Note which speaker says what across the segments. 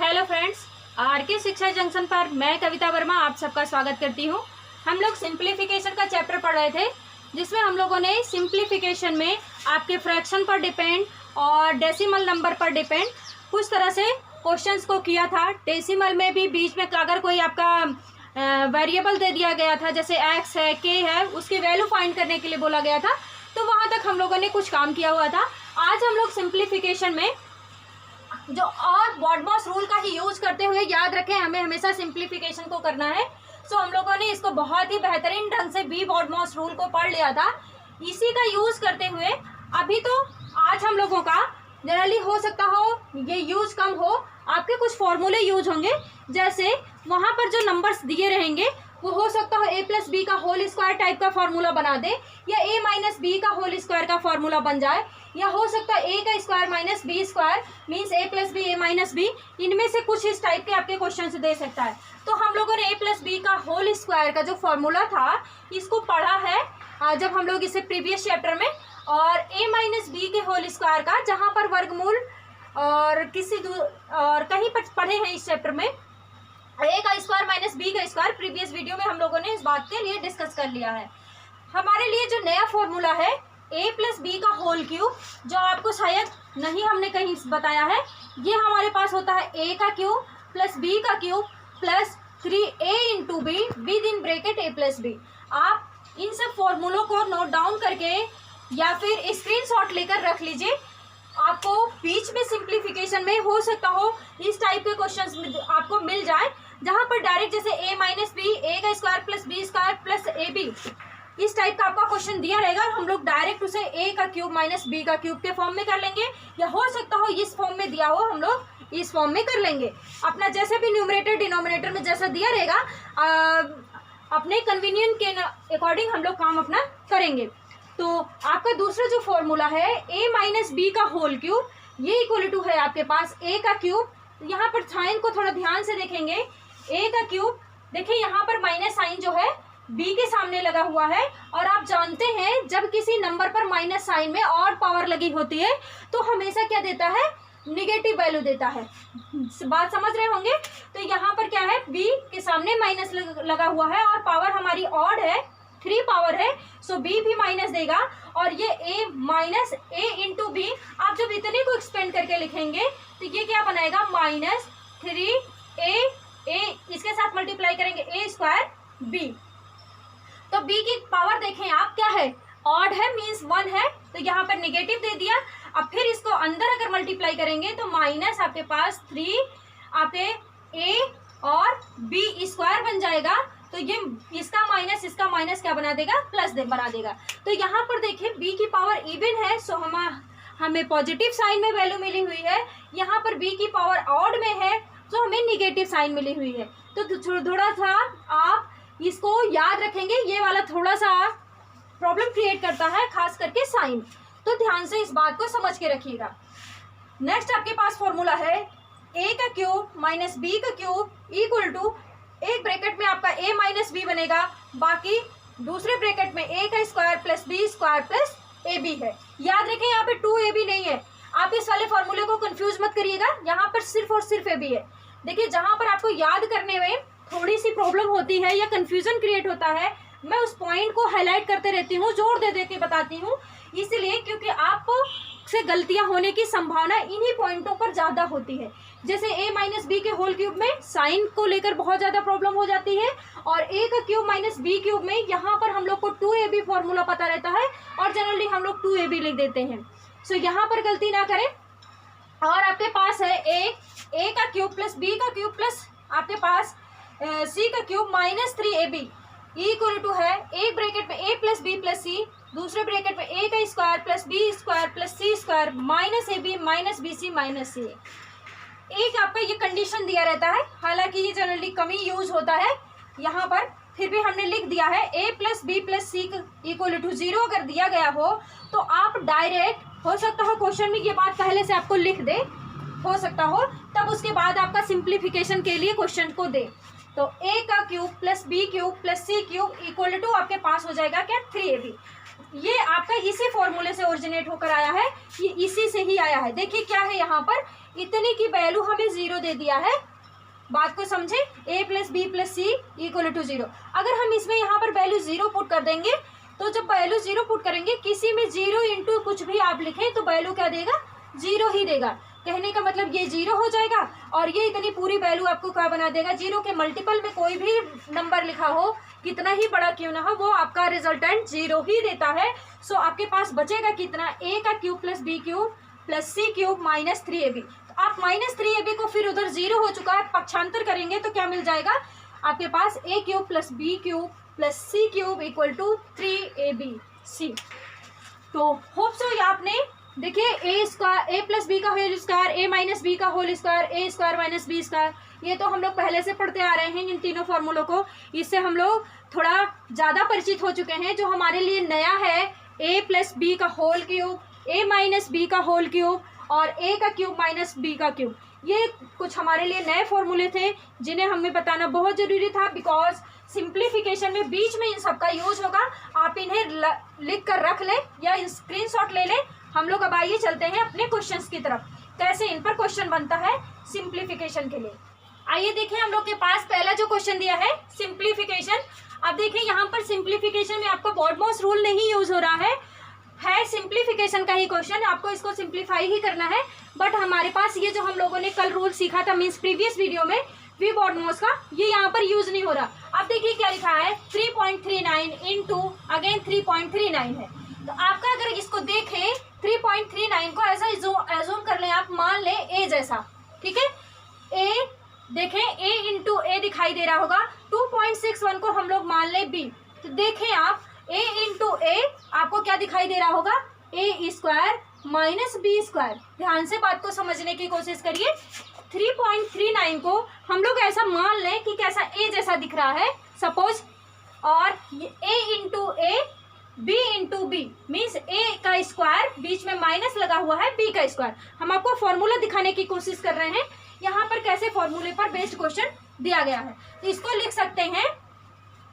Speaker 1: Hello friends, are के शिक्षा junction पर मैं कविता वर्मा आप सबका स्वागत करती हूँ। हम लोग सिंप्लीफिकेशन का चैप्टर पढ़ रहे थे, जिसमें हम लोगों ने सिंप्लीफिकेशन में आपके फ्रैक्शन पर डिपेंड और डेसिमल नंबर पर डिपेंड कुछ तरह से क्वेश्चंस को किया था। डेसिमल में भी बीच में अगर कोई आपका वेरिएबल दे दिया गया था, जैसे एक्स है, के है, उसकी वैल्यू फाइंड करने के लिए बोला गया था, तो वहाँ तक हम लोगों ने कुछ काम किया हुआ था। आज हम लोग सिंप्लीफिकेशन में जो और बॉडमॉस रूल का ही यूज करते हुए, याद रखें हमें हमेशा सिंप्लीफिकेशन को करना है। सो हम लोगों ने इसको बहुत ही बेहतरीन ढंग से बी बॉडमॉस रूल को पढ़ लिया था। इसी का यूज करते हुए अभी तो आज हम लोगों का जनरली हो सकता हो ये यूज कम हो, आपके कुछ फॉर्मूले यूज होंगे। जैसे वहाँ पर जो नंबर्स दिए रहेंगे वो हो सकता हो ए प्लस बी का होल स्क्वायर टाइप का फॉर्मूला बना दे, या ए माइनस बी का होल स्क्वायर का फॉर्मूला बन जाए, या हो सकता है ए का square minus B square means A plus B, A minus B. इनमें से कुछ इस टाइप के आपके क्वेश्चन से दे सकता है। तो हम लोगों ने ए प्लस बी का होल स्क्वायर का जो फॉर्मूला था इसको पढ़ा है जब हम लोग इसे प्रीवियस चैप्टर में, और ए माइनस बी के होल स्क्वायर का जहाँ पर वर्गमूल और कहीं पर पढ़े हैं इस चैप्टर में ए का स्क्वायर माइनस बी का स्क्वायर। प्रीवियस वीडियो में हम लोगों ने इस बात के लिए डिस्कस कर लिया है। हमारे लिए जो नया फॉर्मूला है ए प्लस बी का होल क्यूब, जो आपको शायद नहीं हमने कहीं बताया है, ये हमारे पास होता है ए का क्यूब प्लस बी का cube plus 3a into b within bracket a plus b. आप इन सब फॉर्मूलों को नोट डाउन करके या फिर स्क्रीनशॉट लेकर रख लीजिए। आपको बीच में सिंप्लीफिकेशन में हो सकता हो इस टाइप के क्वेश्चंस आपको मिल जाए, जहां पर डायरेक्ट जैसे ए माइनस बी, ए का square plus B square plus a b, इस टाइप का आपका क्वेश्चन दिया रहेगा। हम लोग डायरेक्ट उसे ए का क्यूब माइनस बी का क्यूब के फॉर्म में कर लेंगे, या हो सकता हो इस फॉर्म में दिया हो हम लोग इस फॉर्म में कर लेंगे। अपना जैसे भी न्यूमरेटर डिनोमिनेटर में जैसा दिया रहेगा अपने कन्वीनियंट के अकॉर्डिंग हम लोग काम अपना करेंगे। तो आपका दूसरा जो फॉर्मूला है ए माइनस बी का होल क्यूब, ये इक्वल टू है आपके पास ए का क्यूब। यहाँ पर साइन को थोड़ा ध्यान से देखेंगे, ए का क्यूब देखिए यहाँ पर माइनस साइन जो है बी के सामने लगा हुआ है, और आप जानते हैं जब किसी नंबर पर माइनस साइन में और पावर लगी होती है तो हमेशा क्या देता है, निगेटिव वैल्यू देता है। बात समझ रहे होंगे। तो यहाँ पर क्या है, बी के सामने माइनस लगा हुआ है और पावर हमारी ऑड है, 3 पावर है, सो बी भी माइनस देगा। और ये ए माइनस ए इंटू बी, आप जब इतने को एक्सपेंड करके लिखेंगे तो ये क्या बनाएगा, माइनस 3a, इसके साथ मल्टीप्लाई करेंगे ए स्क्वायर बी। तो बी की पावर देखें आप क्या है, ऑड है मीन्स 1 है, तो यहाँ पर निगेटिव दे दिया। अब फिर इसको अंदर अगर मल्टीप्लाई करेंगे तो माइनस आपके पास 3 आपके ए और बी स्क्वायर बन जाएगा। तो ये इसका माइनस क्या बना देगा, प्लस बना देगा। तो यहाँ पर देखिए बी की पावर इवन है, सो हमें पॉजिटिव साइन में वैल्यू मिली हुई है। यहाँ पर बी की पावर ऑड में है तो हमें निगेटिव साइन मिली हुई है। तो थोड़ा सा आप इसको याद रखेंगे, ये वाला थोड़ा सा प्रॉब्लम क्रिएट करता है, खास करके साइन। तो ध्यान से इस बात को समझ के रखिएगा। नेक्स्ट आपके पास फॉर्मूला है ए का क्यूब माइनस बी का क्यूब इक्वल टू, एक ब्रैकेट में आपका ए माइनस बी बनेगा, बाकी दूसरे ब्रैकेट में ए का square plus B square plus a b है। याद रखें यहाँ पे 2ab नहीं है, आप इस वाले फॉर्मूले को कंफ्यूज मत करिएगा, यहाँ पर सिर्फ और सिर्फ ab है। देखिए जहाँ पर आपको याद करने में थोड़ी सी प्रॉब्लम होती है या कंफ्यूजन क्रिएट होता है, मैं उस पॉइंट को हाईलाइट करते रहती हूँ, जोर दे के बताती हूँ, इसलिए क्योंकि आप से गलतियां होने की संभावना इन्हीं पॉइंटों पर ज़्यादा होती है। जैसे a माइनस बी के होल क्यूब में साइन को लेकर बहुत ज़्यादा प्रॉब्लम हो जाती है, और a का क्यूब माइनस बी क्यूब में यहाँ पर हम लोग को 2ab फॉर्मूला पता रहता है और जनरली हम लोग 2ab लिख देते हैं। सो यहाँ पर गलती ना करें। और आपके पास है a का क्यूब प्लस b का क्यूब प्लस आपके पास c का cube minus 3ab equal to है, एक ब्रैकेट में a plus B plus C, दूसरे ब्रैकेट में a का square plus B square plus C square minus A B minus B C minus C. एक आपका ये कंडीशन दिया रहता है, हालांकि ये जनरली कम ही यूज होता है यहाँ पर, फिर भी हमने लिख दिया है a plus B plus C equal to 0 अगर दिया गया हो तो आप डायरेक्ट, हो सकता हो क्वेश्चन में ये बात पहले से आपको लिख दे, हो सकता हो तब उसके बाद आपका सिंप्लीफिकेशन के लिए क्वेश्चन को दे। तो a का cube plus B cube plus C cube equal to आपके पास हो जाएगा क्या, 3ab। ये आपका इसी फॉर्मूले से ओरिजिनेट होकर आया है, ये इसी से ही आया है। देखिए क्या है यहाँ पर, इतने की वैल्यू हमें 0 दे दिया है। बात को समझे, a plus B plus C equal to 0। अगर हम इसमें यहाँ पर वैल्यू 0 पुट कर देंगे, तो जब वैल्यू 0 पुट करेंगे, किसी में 0 इंटू कुछ भी आप लिखें तो वैल्यू क्या देगा, 0 ही देगा। कहने का मतलब ये 0 हो जाएगा और ये इतनी पूरी वैल्यू आपको क्या बना देगा, 0 के मल्टीपल में कोई भी नंबर लिखा हो, कितना ही बड़ा क्यों ना हो, वो आपका रिजल्टेंट 0 ही देता है। सो आपके पास बचेगा कितना, a का cube plus B cube plus सी क्यूब माइनस 3ab। तो आप माइनस 3ab को फिर उधर 0 हो चुका है, पक्षांतर करेंगे तो क्या मिल जाएगा आपके पास, a cube plus B cube plus C cube equal to 3abc। तो होप सो ये आपने देखिए a प्लस बी का whole square, a minus B का whole square, a square minus B square, ये तो हम लोग पहले से पढ़ते आ रहे हैं इन तीनों फॉर्मूलों को। इससे हम लोग थोड़ा ज़्यादा परिचित हो चुके हैं। जो हमारे लिए नया है, a प्लस बी का whole cube, a minus B का होल क्यूब और a का क्यूब माइनस बी का क्यूब, ये कुछ हमारे लिए नए फॉर्मूले थे जिन्हें हमें बताना बहुत ज़रूरी था, बिकॉज सिंप्लीफिकेशन में बीच में इन सब का यूज होगा। आप इन्हें लिख कर रख लें या स्क्रीनशॉट ले लें। हम लोग अब आइए चलते हैं अपने क्वेश्चंस की तरफ, कैसे इन पर क्वेश्चन बनता है सिंप्लीफिकेशन के लिए। आइए देखिए, हम लोग के पास पहला जो क्वेश्चन दिया है सिंप्लीफिकेशन। अब देखिए यहाँ पर सिंप्लीफिकेशन में आपका बॉडमॉस रूल नहीं यूज हो रहा है सिंप्लीफिकेशन का ही क्वेश्चन, आपको इसको सिंप्लीफाई ही करना है। बट हमारे पास ये जो हम लोगों ने कल रूल सीखा था, मीन्स प्रीवियस वीडियो में, वी बॉडमॉस का, ये यहाँ पर यूज नहीं हो रहा। अब देखिए क्या लिखा है, 3.39 इंटू अगेन 3.39 है। तो आपका अगर इसको देखें 3.39 को ऐसा एज्यूम कर लें, आप मान लें a जैसा, ठीक है। a देखें, a इंटू ए दिखाई दे रहा होगा, 2.61 को हम लोग मान लें b। तो देखें आप a इंटू ए आपको क्या दिखाई दे रहा होगा, a square minus B square. ध्यान से बात को समझने की कोशिश करिए। 3.39 को हम लोग ऐसा मान लें कि कैसा a जैसा दिख रहा है सपोज, और a into A b into B means a का स्क्वायर, बीच में माइनस लगा हुआ है b का स्क्वायर। हम आपको फॉर्मूला दिखाने की कोशिश कर रहे हैं यहाँ पर, कैसे फॉर्मूले पर बेस्ड क्वेश्चन दिया गया है। तो इसको लिख सकते हैं,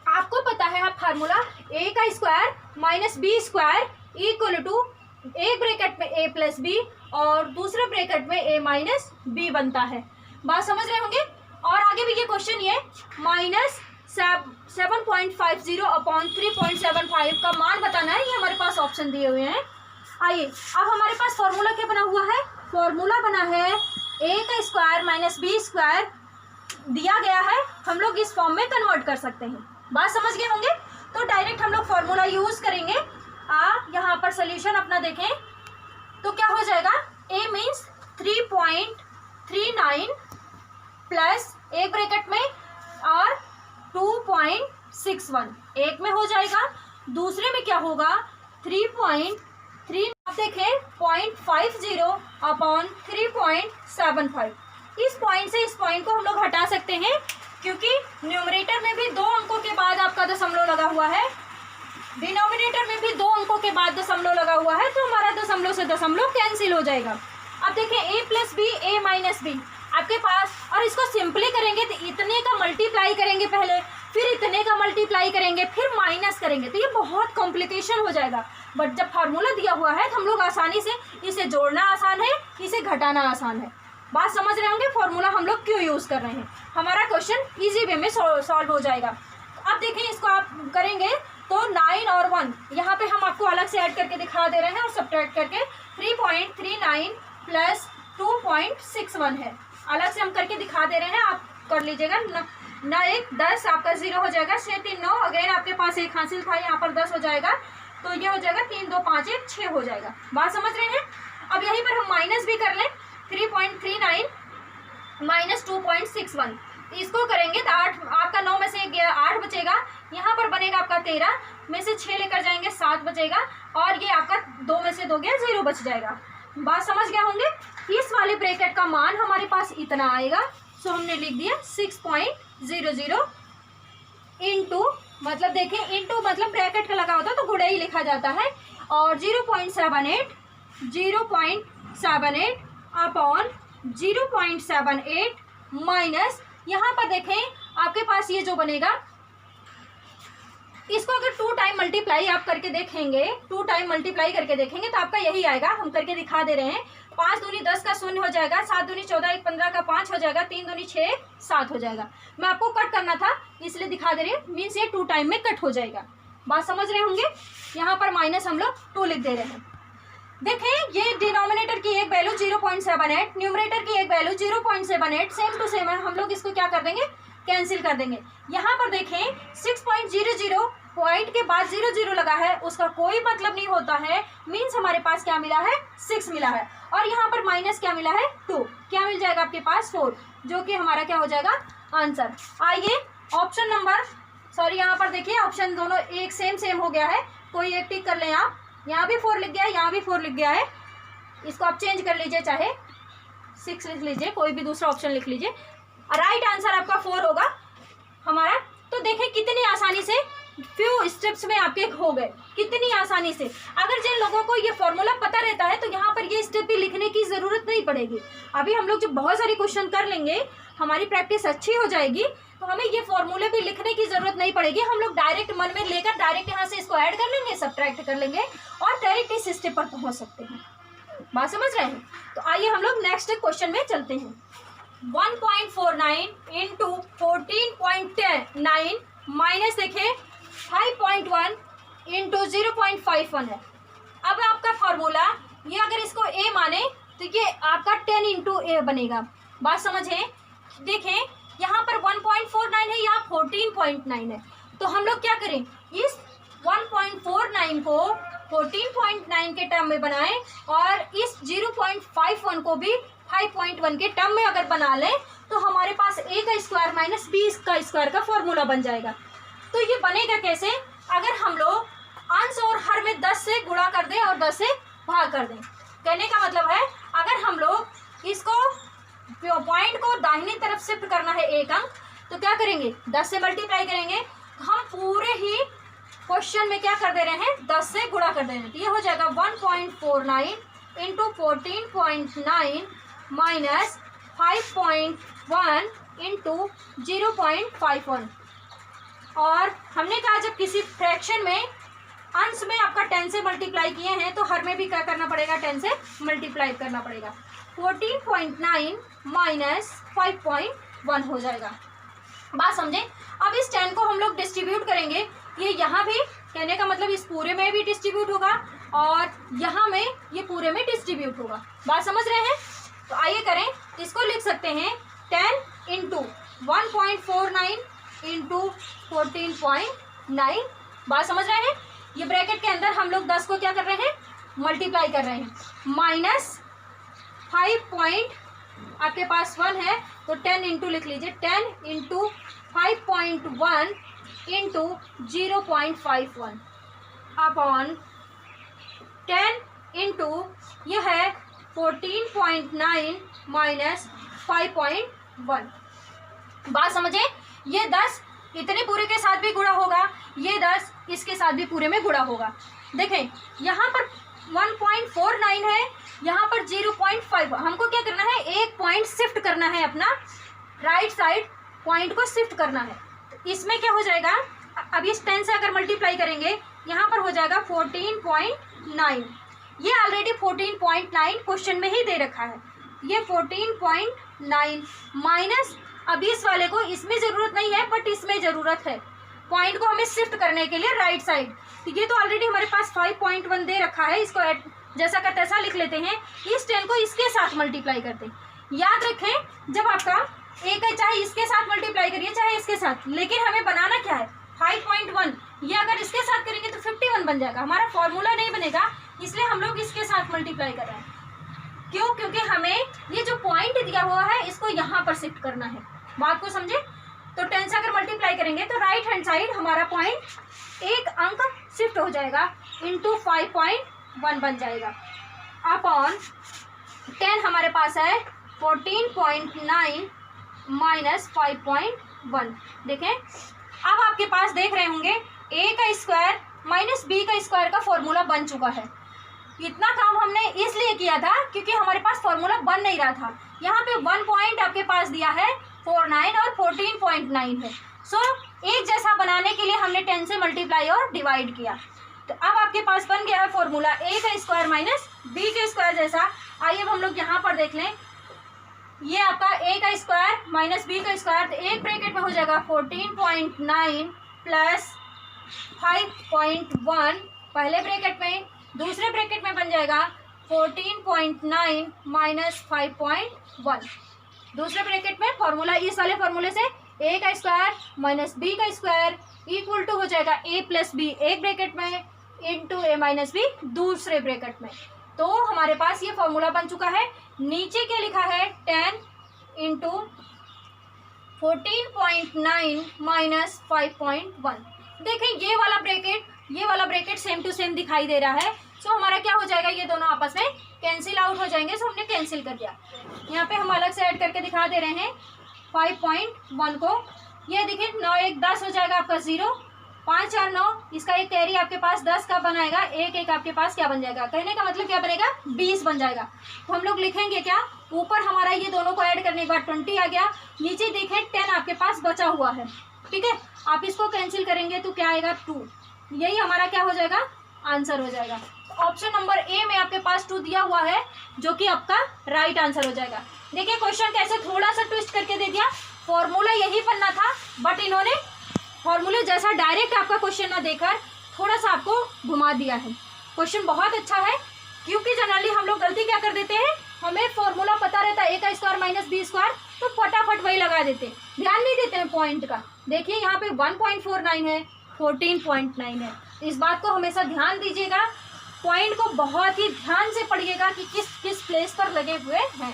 Speaker 1: आपको पता है आप फार्मूला, a का square minus B square equal to एक ब्रैकेट में a प्लस बी और दूसरे ब्रैकेट में a माइनस बी बनता है। बात समझ रहे होंगे। और आगे भी ये क्वेश्चन ये माइनस 7.50 अपॉन 3.75 का मान बताना है, ये हमारे पास ऑप्शन दिए हुए हैं। आइए अब हमारे पास फॉर्मूला क्या बना हुआ है, फॉर्मूला बना है a का स्क्वायर माइनस बी स्क्वायर दिया गया है, हम लोग इस फॉर्म में कन्वर्ट कर सकते हैं। बात समझ गए होंगे। तो डायरेक्ट हम लोग फॉर्मूला यूज करेंगे। यहाँ पर सोल्यूशन अपना देखें तो क्या हो जाएगा, a मीन्स 3.39 प्लस एक ब्रैकेट में और 2.61 एक में हो जाएगा, दूसरे में क्या होगा 3.3, आप देखें 0.50 अपॉन 3.75। इस पॉइंट से इस पॉइंट को हम लोग हटा सकते हैं, क्योंकि न्यूमरेटर में भी 2 अंकों के बाद आपका दशमलव लगा हुआ है, डिनोमिनेटर में भी 2 अंकों के बाद दशमलव लगा हुआ है, तो हमारा दशमलव से दशमलव कैंसिल हो जाएगा। अब देखें a plus B, a minus B आपके पास, और इसको सिंपली करेंगे तो इतने का मल्टीप्लाई करेंगे पहले, फिर इतने का मल्टीप्लाई करेंगे, फिर माइनस करेंगे, तो ये बहुत कॉम्प्लिकेशन हो जाएगा। बट जब फार्मूला दिया हुआ है तो हम लोग आसानी से, इसे जोड़ना आसान है, इसे घटाना आसान है। बात समझ रहे होंगे फॉर्मूला हम लोग क्यों यूज़ कर रहे हैं, हमारा क्वेश्चन इजी वे में सॉल्व हो जाएगा। अब देखें इसको आप करेंगे तो 9 और 1 यहाँ पे हम आपको अलग से ऐड करके दिखा दे रहे हैं, और सब्ट्रैक्ट करके 3.39 प्लस 2.61 है, अलग से हम करके दिखा दे रहे हैं, आप कर लीजिएगा। ना 1 10 आपका 0 हो जाएगा, 6 3 9, अगेन आपके पास 1 हासिल था, यहाँ पर 10 हो जाएगा, तो ये हो जाएगा 3 2 5 1 6 हो जाएगा। बात समझ रहे हैं। अब यहीं पर हम माइनस भी कर लें, 3.39 माइनस 2.61, इसको करेंगे तो 8 आपका 9 में से 8 बचेगा, यहाँ पर बनेगा आपका 13 में से 6 लेकर जाएंगे 7 बचेगा, और ये आपका 2 में से 2 गया 0 बच जाएगा। बात समझ गया होंगे। इस वाले ब्रैकेट का मान हमारे पास इतना आएगा, सो हमने लिख दिया 6.00 इंटू, मतलब देखें इंटू मतलब ब्रैकेट का लगा होता है तो गुणा ही लिखा जाता है, और 0.78 अपॉन 0.78 माइनस, यहाँ पर देखें आपके पास ये जो बनेगा इसको अगर 2 टाइम मल्टीप्लाई आप करके देखेंगे, 2 टाइम मल्टीप्लाई करके देखेंगे तो आपका यही आएगा। हम करके दिखा दे रहे हैं। 5 दूनी 10 का 0 हो जाएगा, 7 दूनी 14, 1 15 का 5 हो जाएगा, 3 दूनी 6, 7 हो जाएगा। मैं आपको कट करना था इसलिए दिखा दे रही हूँ, मीन्स ये 2 टाइम में कट हो जाएगा। बात समझ रहे होंगे। यहाँ पर माइनस हम लोग 2 लिख दे रहे हैं। देखें ये डिनोमिनेटर की एक वैल्यू 0.78, न्यूमरेटर की एक वैल्यू 0.78, सेम टू सेम है। हम लोग इसको क्या कर देंगे, कैंसिल कर देंगे। यहाँ पर देखें 6.00 पॉइंट के बाद 00 लगा है, उसका कोई मतलब नहीं होता है। मीन्स हमारे पास क्या मिला है, 6 मिला है। और यहाँ पर माइनस क्या मिला है, 2। क्या मिल जाएगा आपके पास, 4, जो कि हमारा क्या हो जाएगा, आंसर। आइए ऑप्शन नंबर, सॉरी यहाँ पर देखिए ऑप्शन दोनों एक सेम हो गया है, कोई एक टिक कर लें आप। यहाँ भी 4 लिख गया है, यहाँ भी 4 लिख गया है। इसको आप चेंज कर लीजिए, चाहे 6 लिख लीजिए, कोई भी दूसरा ऑप्शन लिख लीजिए। राइट आंसर आपका 4 होगा हमारा। तो देखें कितनी आसानी से फ्यू स्टेप्स में आपके हो गए, कितनी आसानी से। अगर जिन लोगों को ये फॉर्मूला पता रहता है तो यहाँ पर ये स्टेप भी लिखने की ज़रूरत नहीं पड़ेगी। अभी हम लोग जब बहुत सारी क्वेश्चन कर लेंगे, हमारी प्रैक्टिस अच्छी हो जाएगी, तो हमें ये फॉर्मूले भी लिखने की ज़रूरत नहीं पड़ेगी। हम लोग डायरेक्ट मन में लेकर डायरेक्ट यहाँ से इसको ऐड कर लेंगे, सब्ट्रैक्ट कर लेंगे और डायरेक्ट इस स्टेप पर पहुँच सकते हैं। बात समझ रहे हैं। तो आइए हम लोग नेक्स्ट क्वेश्चन में चलते हैं। 1.49 इंटू 14.9 माइनस देखें 5.1 इंटू 0.51 है। अब आपका फॉर्मूला ये अगर इसको a माने तो ये आपका 10 इंटू ए बनेगा। बात समझें। देखें यहाँ पर 1.49 है, यहाँ 14.9 है। तो हम लोग क्या करें, इस 1.49 को 14.9 के टर्म में बनाएं और इस 0.51 को भी 5.1 के टर्म में अगर बना लें तो हमारे पास a का स्क्वायर माइनस b का स्क्वायर का फॉर्मूला बन जाएगा। तो ये बनेगा कैसे, अगर हम लोग अंश और हर में 10 से गुणा कर दें और 10 से भाग कर दें। कहने का मतलब है अगर हम लोग इसको पॉइंट को दाहिनी तरफ शिफ्ट करना है एक अंक, तो क्या करेंगे, 10 से मल्टीप्लाई करेंगे। हम पूरे ही क्वेश्चन में क्या कर दे रहे हैं, 10 से गुणा कर दे रहे हैं। तो ये हो जाएगा 1.49 इंटू 14.9 माइनस 5.1 इंटू 0.51। और हमने कहा जब किसी फ्रैक्शन में अंश में आपका 10 से मल्टीप्लाई किए हैं तो हर में भी क्या करना पड़ेगा, 10 से मल्टीप्लाई करना पड़ेगा। 14.9 माइनस 5.1 हो जाएगा। बात समझे। अब इस 10 को हम लोग डिस्ट्रीब्यूट करेंगे, ये यहाँ भी, कहने का मतलब इस पूरे में भी डिस्ट्रीब्यूट होगा और यहाँ में ये पूरे में डिस्ट्रीब्यूट होगा। बात समझ रहे हैं। तो आइए करें, इसको लिख सकते हैं 10 इंटू 1.49 इंटू 14.9। बात समझ रहे हैं। ये ब्रैकेट के अंदर हम लोग 10 को क्या कर रहे हैं, मल्टीप्लाई कर रहे हैं, माइनस 5 आपके पास 1 है तो 10 इंटू लिख लीजिए, 10 इंटू 5.1 इंटू 0.51 अपॉन 10 इंटू ये है 14.9 माइनस 5.1। बात समझे। ये 10 इतने पूरे के साथ भी गुणा होगा, ये 10 इसके साथ भी पूरे में गुणा होगा। देखें यहाँ पर 1.49 है, यहाँ पर 0.5। हमको क्या करना है, एक पॉइंट शिफ्ट करना है, अपना राइट साइड पॉइंट को शिफ्ट करना है। तो इसमें क्या हो जाएगा, अब इस 10 से अगर मल्टीप्लाई करेंगे यहाँ पर हो जाएगा 14.9। ये ऑलरेडी 14.9 क्वेश्चन में ही दे रखा है। ये 14.9 माइनस, अब इस वाले को इसमें ज़रूरत नहीं है बट इसमें ज़रूरत है पॉइंट को हमें शिफ्ट करने के लिए राइट साइड। तो ये तो ऑलरेडी हमारे पास 5.1 दे रखा है, इसको जैसा का तैसा लिख लेते हैं। इस 10 को इसके साथ मल्टीप्लाई करते हैं। याद रखें जब आपका एक है, चाहे इसके साथ मल्टीप्लाई करिए चाहे इसके साथ, लेकिन हमें बनाना क्या है, 5.1। ये अगर इसके साथ करेंगे तो 51 बन जाएगा, हमारा फॉर्मूला नहीं बनेगा, इसलिए हम लोग इसके साथ मल्टीप्लाई कर रहे हैं। क्यों, क्योंकि हमें ये जो पॉइंट दिया हुआ है इसको यहाँ पर शिफ्ट करना है। बात को समझे। तो 10 से अगर मल्टीप्लाई करेंगे तो राइट हैंड साइड हमारा पॉइंट एक अंक शिफ्ट हो जाएगा, इंटू 5.1 बन जाएगा अपॉन 10 हमारे पास है 14.9 माइनस 5.1। देखें अब आपके पास देख रहे होंगे a का स्क्वायर माइनस b का स्क्वायर का फॉर्मूला बन चुका है। इतना काम हमने इसलिए किया था क्योंकि हमारे पास फॉर्मूला बन नहीं रहा था। यहाँ पे 1 पॉइंट आपके पास दिया है 49 और 14.9 है। सो एक जैसा बनाने के लिए हमने 10 से मल्टीप्लाई और डिवाइड किया। तो अब आपके पास बन गया है फॉर्मूला a का स्क्वायर माइनस b के स्क्वायर जैसा। आइए अब हम लोग यहाँ पर देख लें, ये आपका a का स्क्वायर माइनस b का स्क्वायर, तो एक ब्रैकेट में हो जाएगा 14.9 प्लस 5.1 पहले ब्रैकेट में, दूसरे ब्रैकेट में बन जाएगा 14.9 माइनस 5.1 दूसरे ब्रैकेट में। फॉर्मूला इस वाले फॉर्मूले से a का स्क्वायर माइनस b का स्क्वायर इक्वल टू हो जाएगा a प्लस बी एक ब्रैकेट में इंटू a माइनस बी दूसरे ब्रैकेट में। तो हमारे पास ये फॉर्मूला बन चुका है। नीचे क्या लिखा है 10 इंटू 14.9 माइनस 5.1। देखिए ये वाला ब्रैकेट सेम टू सेम दिखाई दे रहा है। सो हमारा क्या हो जाएगा, ये दोनों आपस में कैंसिल आउट हो जाएंगे। सो हमने कैंसिल कर दिया। यहाँ पे हम अलग से ऐड करके दिखा दे रहे हैं 5.1 को। ये देखिए 9 1 10 हो जाएगा आपका 0, 5 4 9, इसका एक कैरी आपके पास 10 का बनाएगा, एक एक आपके पास क्या बन जाएगा, कहने का मतलब क्या बनेगा 20 बन जाएगा। तो हम लोग लिखेंगे क्या, ऊपर हमारा ये दोनों को ऐड करने के बाद 20 आ गया, नीचे देखें 10 आपके पास बचा हुआ है। ठीक है, आप इसको कैंसिल करेंगे तो क्या आएगा 2, यही हमारा क्या हो जाएगा आंसर हो जाएगा। तो ऑप्शन नंबर ए में आपके पास 2 दिया हुआ है जो कि आपका राइट आंसर हो जाएगा। देखिए क्वेश्चन कैसे थोड़ा सा ट्विस्ट करके दे दिया, फॉर्मूला यही बनना था बट इन्होंने फॉर्मूले जैसा डायरेक्ट आपका क्वेश्चन ना देकर थोड़ा सा आपको घुमा दिया है। क्वेश्चन बहुत अच्छा है, क्योंकि जनरली हम लोग गलती क्या कर देते हैं, हमें फॉर्मूला पता रहता है a का स्क्वायर माइनस b स्क्वायर, तो फटाफट वही लगा देते हैं, ध्यान नहीं देते हैं पॉइंट का। देखिए यहाँ पे 1.49 है, 14.9 है, इस बात को हमेशा ध्यान दीजिएगा, पॉइंट को बहुत ही ध्यान से पढ़िएगा कि किस किस प्लेस पर लगे हुए हैं।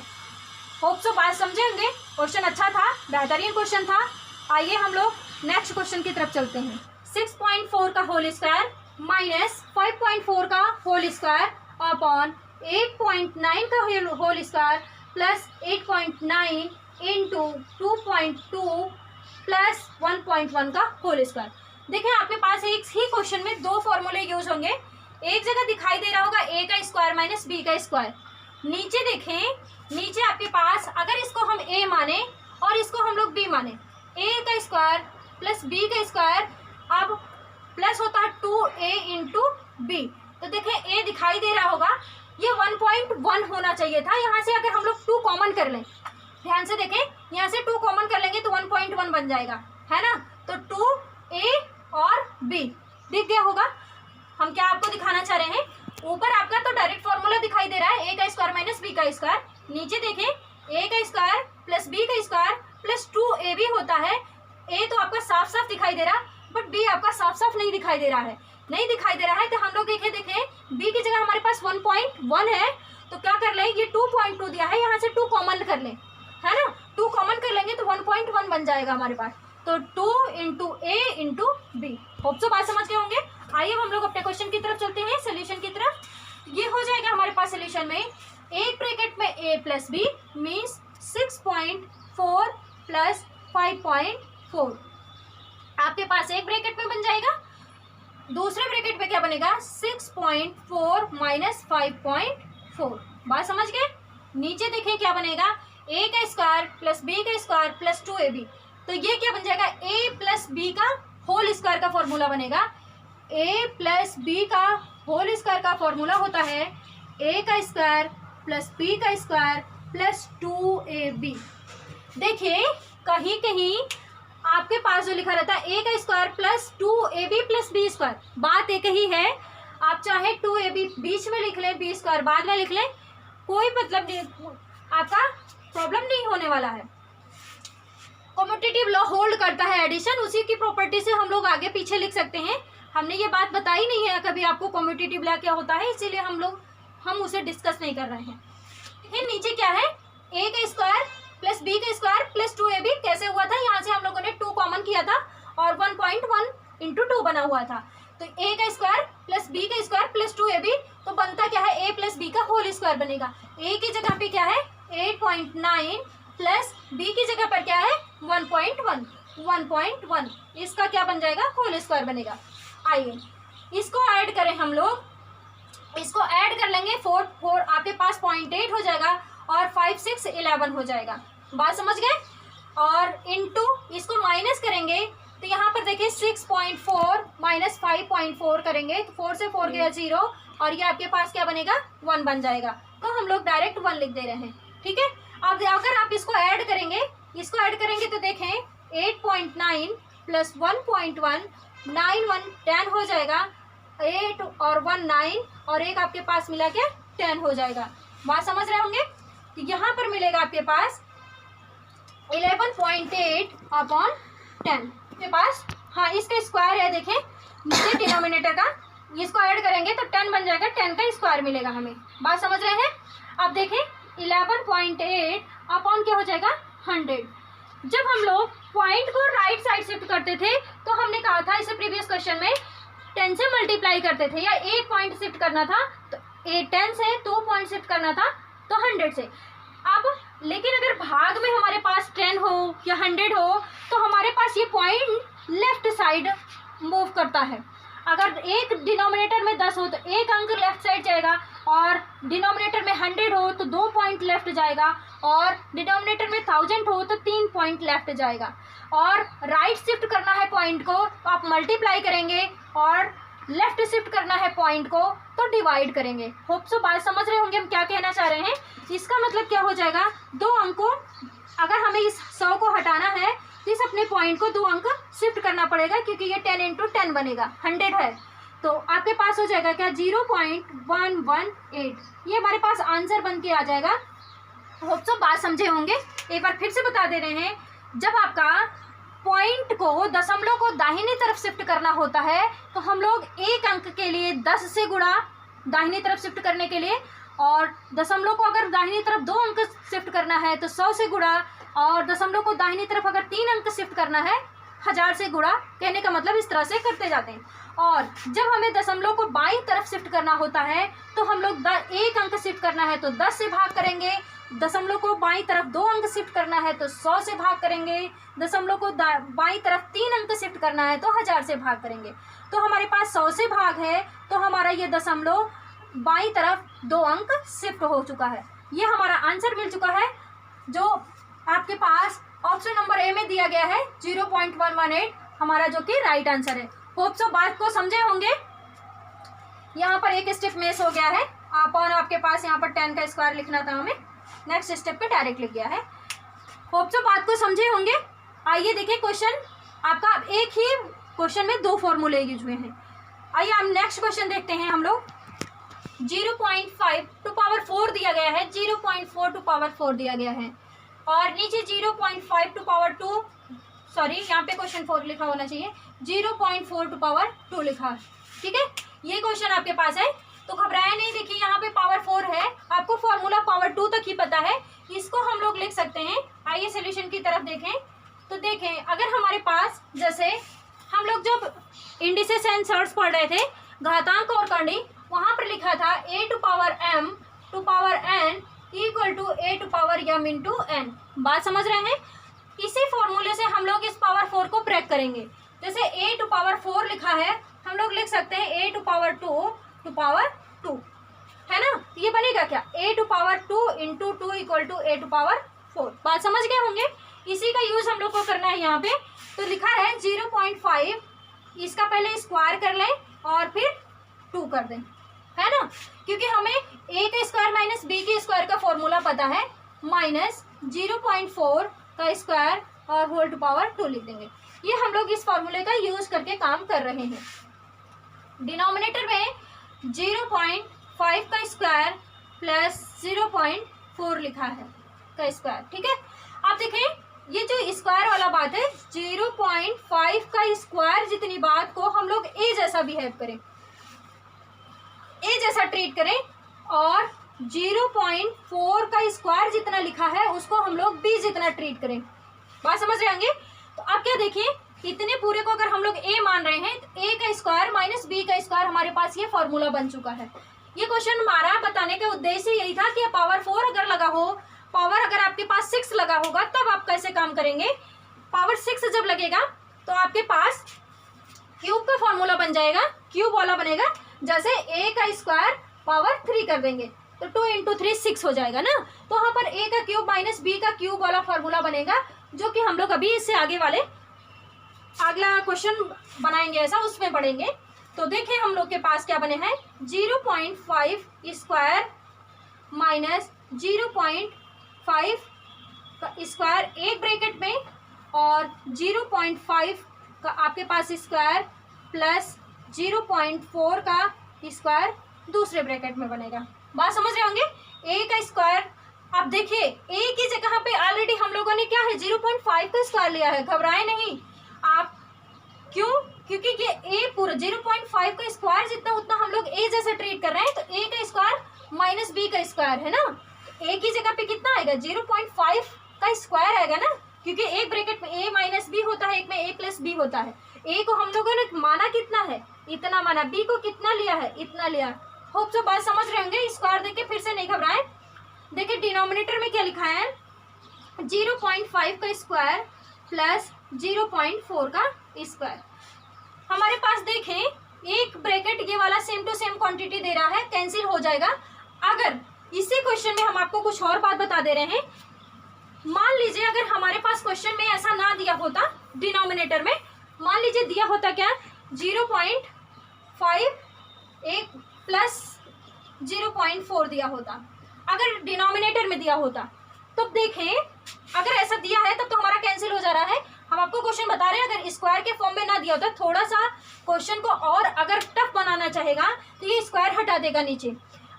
Speaker 1: होप सो बात समझे होंगे। क्वेश्चन अच्छा था, बेहतरीन क्वेश्चन था। आइए हम लोग नेक्स्ट क्वेश्चन की तरफ चलते हैं। 6.4 का होल स्क्वायर माइनस 5.4 का होल स्क्वायर अपॉन 8.9 का whole square plus 8.9 into 2.2 plus 1.1 का होल स्क्वायर। देखिए आपके पास एक ही क्वेश्चन में 2 फॉर्मूले यूज होंगे। एक जगह दिखाई दे रहा होगा a का स्क्वायर माइनस b का स्क्वायर, नीचे देखें, नीचे आपके पास अगर इसको हम a माने और इसको हम लोग b माने, a का स्क्वायर प्लस b का स्क्वायर, अब प्लस होता है 2a इंटू b। तो देखें a दिखाई दे रहा होगा, ये 1.1 होना चाहिए था। यहाँ से अगर हम लोग 2 कॉमन कर लें, ध्यान से देखें, यहाँ से 2 कॉमन कर लेंगे तो 1.1 बन जाएगा, है ना। तो 2a और b दिख गया होगा। हम क्या आपको दिखाना चाह रहे हैं, ऊपर आपका तो डायरेक्ट फॉर्मूला दिखाई दे रहा है a का स्क्वायर माइनस b का स्क्वायर, नीचे देखें a का स्क्वायर प्लस b का स्क्वायर प्लस 2ab होता है। a तो आपका साफ साफ दिखाई दे रहा, बट b आपका साफ साफ नहीं दिखाई दे रहा है, नहीं दिखाई दे रहा है। तो हम लोग देखें b की जगह हमारे पास 1.1 है, तो क्या कर लें, ये 2.2 दिया है, यहाँ से 2 कॉमन कर लें, है ना, 2 कॉमन कर लेंगे तो 1.1 बन जाएगा हमारे पास। तो 2 into a into B. Hope so बात समझ गए होंगे। आइए हम लोग अपने क्वेश्चन की तरफ चलते हैं, सोल्यूशन की तरफ। ये हो जाएगा हमारे पास सोल्यूशन में एक ब्रैकेट में a plus B means 6.4 plus 5.4 आपके पास एक ब्रैकेट में बन जाएगा। दूसरे ब्रैकेट में क्या बनेगा 6.4 माइनस 5.4। बात समझ गए। नीचे देखें क्या बनेगा, a का स्क्वायर प्लस b का स्क्वायर प्लस 2ab। तो ये क्या बन जाएगा, a प्लस b का होल स्क्वायर का फॉर्मूला बनेगा। a प्लस b का होल स्क्वायर का फॉर्मूला होता है a का स्क्वायर प्लस b का स्क्वायर प्लस 2ab। देखिए कहीं कहीं आपके पास जो लिखा रहता है a का square plus 2ab plus b square, बात एक ही है। आप चाहे 2ab बीच में लिख लें, b स्क्वायर बाद में लिख लें, कोई मतलब नहीं, आपका प्रॉब्लम नहीं होने वाला है। कम्यूटेटिव लॉ होल्ड करता है एडिशन, उसी की प्रॉपर्टी से हम लोग आगे पीछे लिख सकते हैं। हमने ये बात बताई नहीं है कभी आपको कम्यूटेटिव लॉ क्या होता है, इसीलिए हम उसे डिस्कस नहीं कर रहे हैं। फिर नीचे क्या है, a का स्क्वायर प्लस b का स्क्वायर प्लस 2ab कैसे हुआ था, यहाँ से हम लोगों ने 2 कॉमन किया था और 1.1 इंटू 2 बना हुआ था। तो a का स्क्वायर प्लस b का स्क्वायर प्लस 2ab, तो बनता क्या है a प्लस b का होल स्क्वायर बनेगा। a की जगह पे क्या है 8.9 प्लस b की जगह पर क्या है 1.1, इसका क्या बन जाएगा होल स्क्वायर बनेगा। आइए इसको ऐड करें हम लोग, इसको ऐड कर लेंगे 4 आपके पास 0.8 हो जाएगा और 5 6 11 हो जाएगा। बात समझ गए। और इनटू इसको माइनस करेंगे तो यहाँ पर देखिए 6.4 माइनस 5.4 करेंगे तो 4 से 4 गया 0 और ये आपके पास क्या बनेगा 1 बन जाएगा। तो हम लोग डायरेक्ट 1 लिख दे रहे हैं। ठीक है, अब अगर आप इसको ऐड करेंगे तो देखें 8.9 प्लस 1.1 9 1 10 हो जाएगा। 8 और 1 9 और एक आपके पास मिला क्या 10 हो जाएगा। बात समझ रहे होंगे। तो यहाँ पर मिलेगा आपके पास 11.8 अपॉन 10 के पास। हाँ, इसका स्क्वायर है, देखें नीचे डिनोमिनेटर का, इसको ऐड करेंगे तो 10 बन जाएगा, 10 का स्क्वायर मिलेगा हमें। बात समझ रहे हैं। अब देखें 11.8 अपॉन क्या हो जाएगा 100। जब हम लोग पॉइंट को राइट साइड शिफ्ट करते थे तो हमने कहा था इसे प्रीवियस क्वेश्चन में 10 से मल्टीप्लाई करते थे, या एक पॉइंट शिफ्ट करना था तो 10 से 2 पॉइंट शिफ्ट करना था तो 100 से। अब लेकिन अगर भाग में हमारे पास 10 हो या 100 हो तो हमारे पास ये पॉइंट लेफ्ट साइड मूव करता है। अगर एक डिनोमिनेटर में 10 हो तो एक अंक लेफ्ट साइड जाएगा, और डिनोमिनेटर में 100 हो तो 2 पॉइंट लेफ्ट जाएगा, और डिनोमिनेटर में 1000 हो तो 3 पॉइंट लेफ्ट जाएगा। और राइट शिफ्ट करना है पॉइंट को तो आप मल्टीप्लाई करेंगे, और लेफ्ट शिफ्ट करना है पॉइंट को तो डिवाइड करेंगे। होप सो बात समझ रहे होंगे हम क्या कहना चाह रहे हैं। इसका मतलब क्या हो जाएगा, 2 अंकों, अगर हमें इस 100 को हटाना है तो इस अपने पॉइंट को 2 अंक शिफ्ट करना पड़ेगा, क्योंकि ये 10 इंटू 10 बनेगा, 100 है तो आपके पास हो जाएगा क्या 0.118। ये हमारे पास आंसर बन के आ जाएगा। होप सो बात समझे होंगे। एक बार फिर से बता दे रहे हैं, जब आपका पॉइंट को दशमलव को दाहिनी तरफ शिफ्ट करना होता है तो हम लोग एक अंक के लिए 10 से गुणा दाहिनी तरफ शिफ्ट करने के लिए, और दशमलव को अगर दाहिनी तरफ 2 अंक शिफ्ट करना है तो 100 से गुणा, और दशमलव को दाहिनी तरफ अगर 3 अंक शिफ्ट करना है 1000 से गुणा। कहने का मतलब इस तरह से करते जाते हैं। और जब हमें दशमलव को बाईं तरफ शिफ्ट करना होता है तो हम लोग एक अंक शिफ्ट करना है तो 10 से भाग करेंगे, दशमलव को बाईं तरफ 2 अंक शिफ्ट करना है तो 100 से भाग करेंगे, दशमलव को बाईं तरफ 3 अंक शिफ्ट करना है तो 1000 से भाग करेंगे। तो हमारे पास 100 से भाग है तो हमारा ये दशमलव बाईं तरफ 2 अंक शिफ्ट हो चुका है। ये हमारा आंसर मिल चुका है, जो आपके पास ऑप्शन नंबर ए में दिया गया है 0.118 हमारा, जो कि राइट आंसर है। होप सो बात को समझे होंगे। यहाँ पर एक स्टेप मिस हो गया है, आपके पास यहाँ पर 10 का स्क्वायर लिखना था, हमें नेक्स्ट स्टेप पे डायरेक्ट लिख गया है। होप सो बात को समझे होंगे। आइए देखिए क्वेश्चन आपका, एक ही क्वेश्चन में 2 फॉर्मूले यूज हुए हैं। आइए हम नेक्स्ट क्वेश्चन देखते हैं। हम लोग 0.5 टू पावर 4 दिया गया है, 0.4 टू पावर 4 दिया गया है, और नीचे 0.5 टू पावर 2, सॉरी यहाँ पे क्वेश्चन 4 लिखा होना चाहिए, 0.4 टू पावर 2 लिखा। ठीक है, ये क्वेश्चन आपके पास है तो घबराया नहीं। देखिए यहाँ पे पावर 4 है, आपको फॉर्मूला पावर 2 तक ही पता है, इसको हम लोग लिख सकते हैं। आइए सोल्यूशन की तरफ देखें तो देखें, अगर हमारे पास जैसे हम लोग जब इंडिसेस एंड सर्ट्स पढ़ रहे थे, घातांक और कर्ण, वहाँ पर लिखा था a to power m to power n equal to a to power m into n। बात समझ रहे हैं। इसी फॉर्मूले से हम लोग इस पावर 4 को ब्रेक करेंगे। जैसे a टू पावर 4 लिखा है, हम लोग लिख सकते हैं a to power 2 to power 2, है ना। ये बनेगा क्या, a to power 2 into 2 equal to a to power 4। बात समझ गए होंगे। इसी का यूज हम लोग को करना है यहाँ पे। तो लिखा है 0.5, इसका पहले स्क्वायर कर लें और फिर 2 कर दें, है ना, क्योंकि हमें a का स्क्वायर माइनस b के स्क्वायर का फॉर्मूला पता है, माइनस 0.4 का स्क्वायर और होल टू पावर 2 लिख देंगे। ये हम लोग इस फॉर्मूले का यूज करके काम कर रहे हैं। डिनोमिनेटर में 0.5 का स्क्वायर प्लस 0.4 लिखा है का स्क्वायर। ठीक है, आप देखें ये जो स्क्वायर वाला बात है, 0.5 का स्क्वायर जितनी बात को हम लोग a जैसा बिहेव करें, a जैसा ट्रीट करें, और 0.4 का स्क्वायर जितना लिखा है उसको हम लोग b जितना ट्रीट करें। बात समझ रहे होंगे। तो आप क्या देखिए, इतने पूरे को अगर हम लोग a मान रहे हैं तो a का स्क्वायर माइनस b का स्क्वायर, हमारे पास ये फॉर्मूला बन चुका है। ये क्वेश्चन हमारा बताने का उद्देश्य यही था कि पावर 4 अगर लगा हो, पावर अगर आपके पास 6 लगा होगा तब आप कैसे काम करेंगे। पावर 6 जब लगेगा तो आपके पास क्यूब का फॉर्मूला बन जाएगा, क्यूब वाला बनेगा। जैसे a का स्क्वायर पावर 3 कर देंगे तो 2 इंटू 3 6 हो जाएगा ना। तो वहाँ पर a का क्यूब माइनस b का क्यूब वाला फॉर्मूला बनेगा, जो कि हम लोग अभी इससे आगे वाले अगला क्वेश्चन बनाएंगे ऐसा, उसमें पढ़ेंगे। तो देखिए हम लोग के पास क्या बने हैं, 0.5 स्क्वायर माइनस 0.5 का स्क्वायर एक ब्रैकेट में, और 0.5 का आपके पास स्क्वायर प्लस 0.4 का स्क्वायर दूसरे ब्रैकेट में बनेगा। बात समझ रहे होंगे। ए का स्क्वायर, अब देखिए ए की जगह पे ऑलरेडी हम लोगों ने क्या है 0.5 का स्क्वायर लिया है, घबराए नहीं आप। क्यों? क्योंकि ये ए पूरा 0.5 का स्क्वायर जितना उतना हम लोग ए जैसे ट्रीट कर रहे हैं, तो ए का स्क्वायर माइनस बी का स्क्वायर है ना। ए की जगह पे कितना आएगा, 0.5 का स्क्वायर आएगा ना, क्योंकि एक ब्रैकेट में ए माइनस बी होता है, एक में ए प्लस बी होता है। ए को हम लोगों ने माना कितना है, इतना माना, बी को कितना लिया है, इतना लिया। होप सो बात समझ रहे होंगे। स्क्वायर देख के फिर से नहीं घबराएं। देखिए डिनोमिनेटर में क्या लिखा है, 0.5 का स्क्वायर प्लस 0.4 का स्क्वायर। हमारे पास देखें एक ब्रैकेट ये वाला सेम टू सेम क्वांटिटी दे रहा है, कैंसिल हो जाएगा। अगर इसी क्वेश्चन में हम आपको कुछ और बात बता दे रहे हैं, मान लीजिए अगर हमारे पास क्वेश्चन में ऐसा ना दिया होता, डिनोमिनेटर में मान लीजिए दिया होता क्या, 0.5 एक प्लस 0.4 दिया होता, अगर डिनोमिनेटर में दिया होता। तो देखें अगर ऐसा दिया है तब तो हमारा कैंसिल हो जा रहा है। हम आपको क्वेश्चन बता रहे हैं, अगर स्क्वायर के फॉर्म में ना दिया होता, थोड़ा सा क्वेश्चन को और अगर टफ बनाना चाहेगा तो ये स्क्वायर हटा देगा नीचे।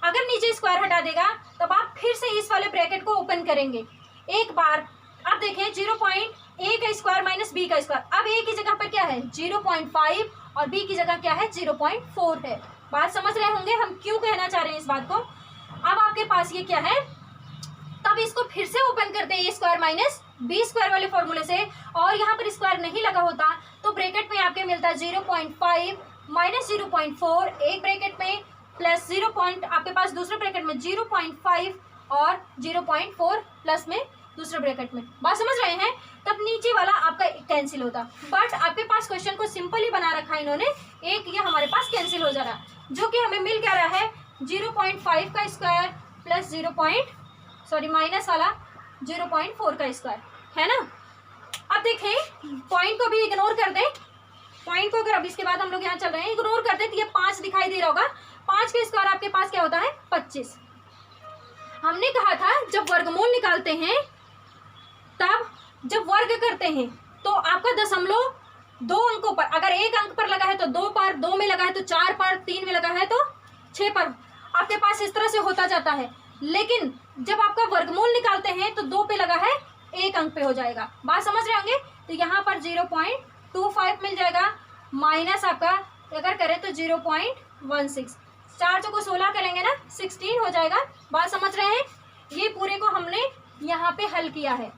Speaker 1: अगर नीचे स्क्वायर हटा देगा तब आप फिर से इस वाले ब्रैकेट को ओपन करेंगे एक बार। अब देखें 0.a का स्क्वायर माइनस बी का स्क्वायर, अब a की जगह पर क्या है 0.5 और b की जगह क्या है 0.4 है। बात समझ रहे होंगे हम क्यों कहना चाह रहे हैं इस बात को। अब आपके पास ये क्या है, तब इसको फिर से ओपन करते हैं, ए स्क्वायर माइनस बी स्क्वायर वाले फॉर्मूले से, और यहाँ पर स्क्वायर नहीं लगा होता तो ब्रैकेट में आपके मिलता है 0.5 माइनस 0.4 एक ब्रैकेट में, प्लस 0. आपके पास दूसरे ब्रैकेट में 0.5 और 0.4 प्लस में दूसरे ब्रैकेट में। बात समझ रहे हैं। तब नीचे वाला आपका कैंसिल होता, बट आपके पास क्वेश्चन को सिंपल ही बना रखा है इन्होंने, एक ये हमारे पास कैंसिल हो जा रहा है, जो कि हमें मिल क्या रहा है 0.5 का स्क्वायर प्लस माइनस वाला 0.4 का स्क्वायर है ना। अब देखें पॉइंट को भी इग्नोर कर दें, पॉइंट को अगर अब इसके बाद हम लोग यहाँ चल रहे हैं इग्नोर कर दें तो ये 5 दिखाई दे रहा होगा। 5 का स्क्वायर आपके पास क्या होता है 25। हमने कहा था जब वर्गमूल निकालते हैं तब जब वर्ग करते हैं तो आपका दशमलव 2 अंकों पर, अगर एक अंक पर लगा है तो 2 पर, 2 में लगा है तो 4 पर, 3 में लगा है तो 6 पर, आपके पास इस तरह से होता जाता है। लेकिन जब आपका वर्गमूल निकालते हैं तो 2 पे लगा है, 1 अंक पे हो जाएगा। बात समझ रहे होंगे। तो यहाँ पर 0.25 मिल जाएगा, माइनस आपका अगर करें तो 0.16, 4 चौको 16 करेंगे ना 16 हो जाएगा। बात समझ रहे हैं। ये पूरे को हमने यहाँ पे हल किया है।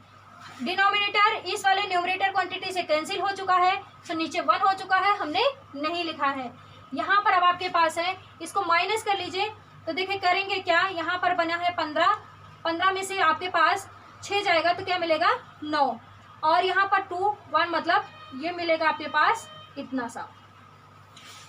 Speaker 1: डिनोमिनेटर इस वाले न्यूमरेटर क्वांटिटी से कैंसिल हो चुका है, तो नीचे 1 हो चुका है, हमने नहीं लिखा है। यहाँ पर अब आपके पास है, इसको माइनस कर लीजिए तो देखिए करेंगे क्या, यहाँ पर बना है 15 में से आपके पास 6 जाएगा तो क्या मिलेगा 9, और यहाँ पर 2 1 मतलब ये मिलेगा आपके पास इतना सा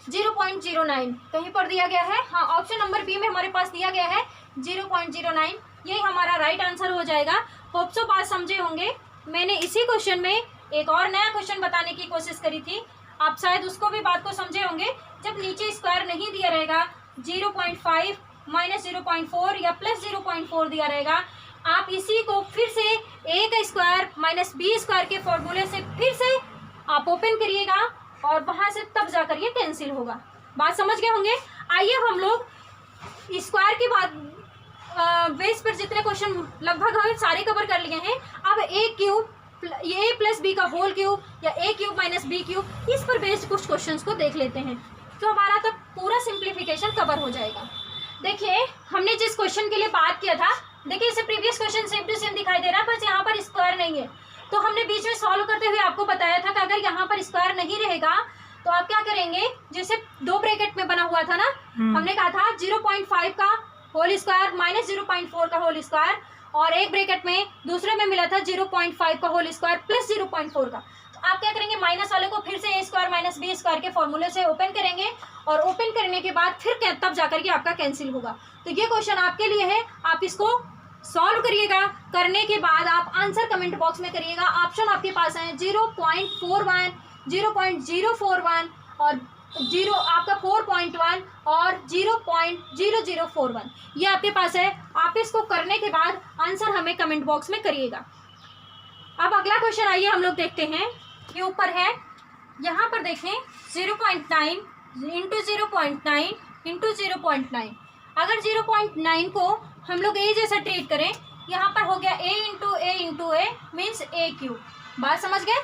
Speaker 1: 0.09 कहीं पर दिया गया है। हाँ ऑप्शन नंबर बी में हमारे पास दिया गया है 0.09, यही हमारा राइट आंसर हो जाएगा। होप सो बात समझे होंगे। मैंने इसी क्वेश्चन में एक और नया क्वेश्चन बताने की कोशिश करी थी, आप शायद उसको भी बात को समझे होंगे। जब नीचे स्क्वायर नहीं दिया रहेगा 0.5 माइनस 0.4 या प्लस 0.4 दिया रहेगा, आप इसी को फिर से ए का स्क्वायर माइनस बी स्क्वायर के फॉर्मूले से फिर से आप ओपन करिएगा और वहां से तब जाकर ये कैंसिल होगा। बात समझ गए होंगे। आइए हम लोग स्क्वायर की बात बेस पर जितने क्वेश्चन लगभग हमें सारे कवर कर लिए हैं। अब ए क्यूब ए प्लस बी का होल क्यूब या ए क्यूब माइनस बी क्यूब, इस पर बेस्ड कुछ क्वेश्चंस को देख लेते हैं तो हमारा तब पूरा सिंप्लीफिकेशन कवर हो जाएगा। देखिए हमने जिस क्वेश्चन के लिए बात किया था, देखिए इसे previous question same to same दिखाई दे रहा है, बस यहाँ पर स्क्वायर नहीं है। तो हमने बीच में सॉल्व करते हुए आपको बताया था कि अगर यहाँ पर स्क्वायर नहीं रहेगा तो आप क्या करेंगे, जैसे 2 ब्रैकेट में बना हुआ था ना, हमने कहा था 0.5 का होल स्क्वायर माइनस 0.4 का होल स्क्वायर, और एक ब्रैकेट में दूसरे में मिला था 0.5 का होल स्क्वायर प्लस 0.4 का। तो आप क्या करेंगे, माइनस वाले को फिर से ए स्क्वायर माइनस बी स्क्वायर के फॉर्मूले से ओपन करेंगे, और ओपन करने के बाद फिर तब जाकर के आपका कैंसिल होगा। तो ये क्वेश्चन आपके लिए है, आप इसको सॉल्व करिएगा। करने के बाद आप आंसर कमेंट बॉक्स में करिएगा। ऑप्शन आपके पास है 0.41, 0.041 और आपका 4.1 और 0.0041 ये आपके पास है। आप इसको करने के बाद आंसर हमें कमेंट बॉक्स में करिएगा। अब अगला क्वेश्चन आइए हम लोग देखते हैं। ये ऊपर है, यहाँ पर देखें 0.9 इंटू 0.9 इंटू 0.9। अगर 0.9 को हम लोग ए जैसा ट्रीट करें, यहाँ पर हो गया ए इंटू ए मीन्स ए क्यूब। बात समझ गए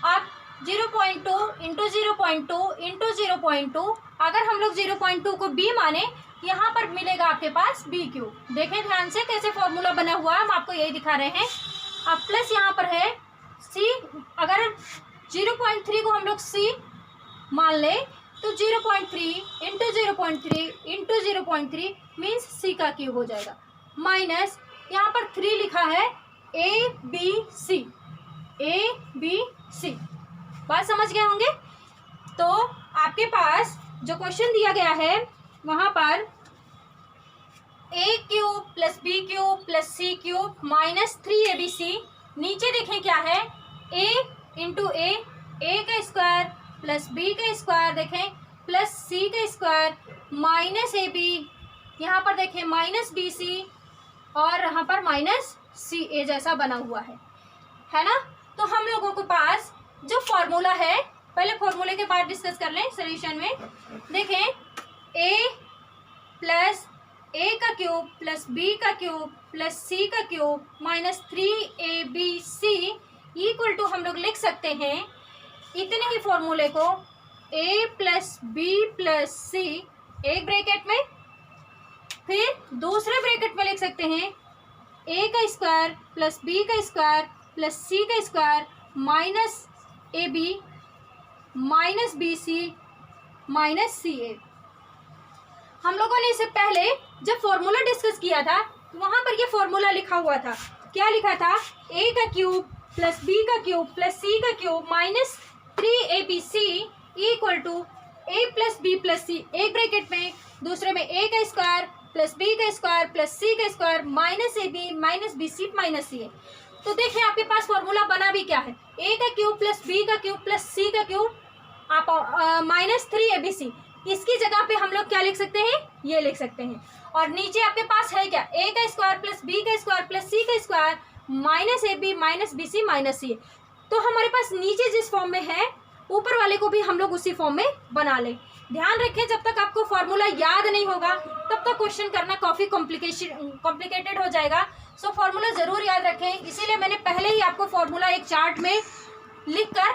Speaker 1: आप? 0.2 इंटू 0.2 इंटू 0.2, अगर हम लोग 0.2 को बी माने, यहाँ पर मिलेगा आपके पास बी क्यूब। देखें ध्यान से कैसे फॉर्मूला बना हुआ है, हम आपको यही दिखा रहे हैं। अब प्लस यहाँ पर है सी, अगर 0.3 को हम लोग सी मान ले तो 0.3 इंटू 0.3 इंटू 0.3 मीन्स सी का क्यूब हो जाएगा। माइनस यहाँ पर 3 लिखा है A B C, A B C. बात समझ गए होंगे? तो आपके पास जो क्वेश्चन दिया गया है वहाँ पर A cube plus B cube plus C cube minus 3abc। नीचे देखें क्या है, ए इंटू ए का स्क्वायर प्लस बी का स्क्वायर देखें प्लस सी का स्क्वायर माइनस ए बी, यहाँ पर देखें माइनस बी सी और यहाँ पर माइनस सी ए जैसा बना हुआ है ना। तो हम लोगों के पास जो फॉर्मूला है, पहले फॉर्मूले के बाद डिस्कस कर लें सॉल्यूशन में। देखें ए प्लस ए का क्यूब प्लस बी का क्यूब प्लस सी का cube minus 3abc equal to हम लोग लिख सकते हैं इतने ही फॉर्मूले को ए प्लस बी प्लस सी एक ब्रैकेट में, फिर दूसरे ब्रैकेट में लिख सकते हैं ए का स्क्वायर प्लस बी का स्क्वायर प्लस सी का square minus A B minus B C minus C A. हम लोगों ने इससे पहले जब फॉर्मूला डिस्कस किया था तो वहाँ पर ये फॉर्मूला लिखा हुआ था। क्या लिखा था? ए का क्यूब प्लस बी का क्यूब प्लस सी का cube minus 3abc equal to A plus B plus C एक ब्रैकेट में, दूसरे में ए का स्क्वायर प्लस बी का स्क्वायर प्लस सी का square minus A B minus B C minus C A. तो देखिए आपके पास फॉर्मूला बना भी क्या है, ए का क्यूब प्लस बी का क्यूब प्लस सी का क्यूब आप माइनस 3abc। इसकी जगह पे हम लोग क्या लिख सकते हैं, ये लिख सकते हैं। और नीचे आपके पास है क्या, ए का स्क्वायर प्लस बी का स्क्वायर प्लस सी का square minus A B minus B C minus C. तो हमारे पास नीचे जिस फॉर्म में है ऊपर वाले को भी हम लोग उसी फॉर्म में बना लें। ध्यान रखें जब तक आपको फॉर्मूला याद नहीं होगा तब तक क्वेश्चन करना काफ़ी कॉम्प्लिकेटेड हो जाएगा। सो फॉर्मूला ज़रूर याद रखें, इसीलिए मैंने पहले ही आपको फॉर्मूला एक चार्ट में लिख कर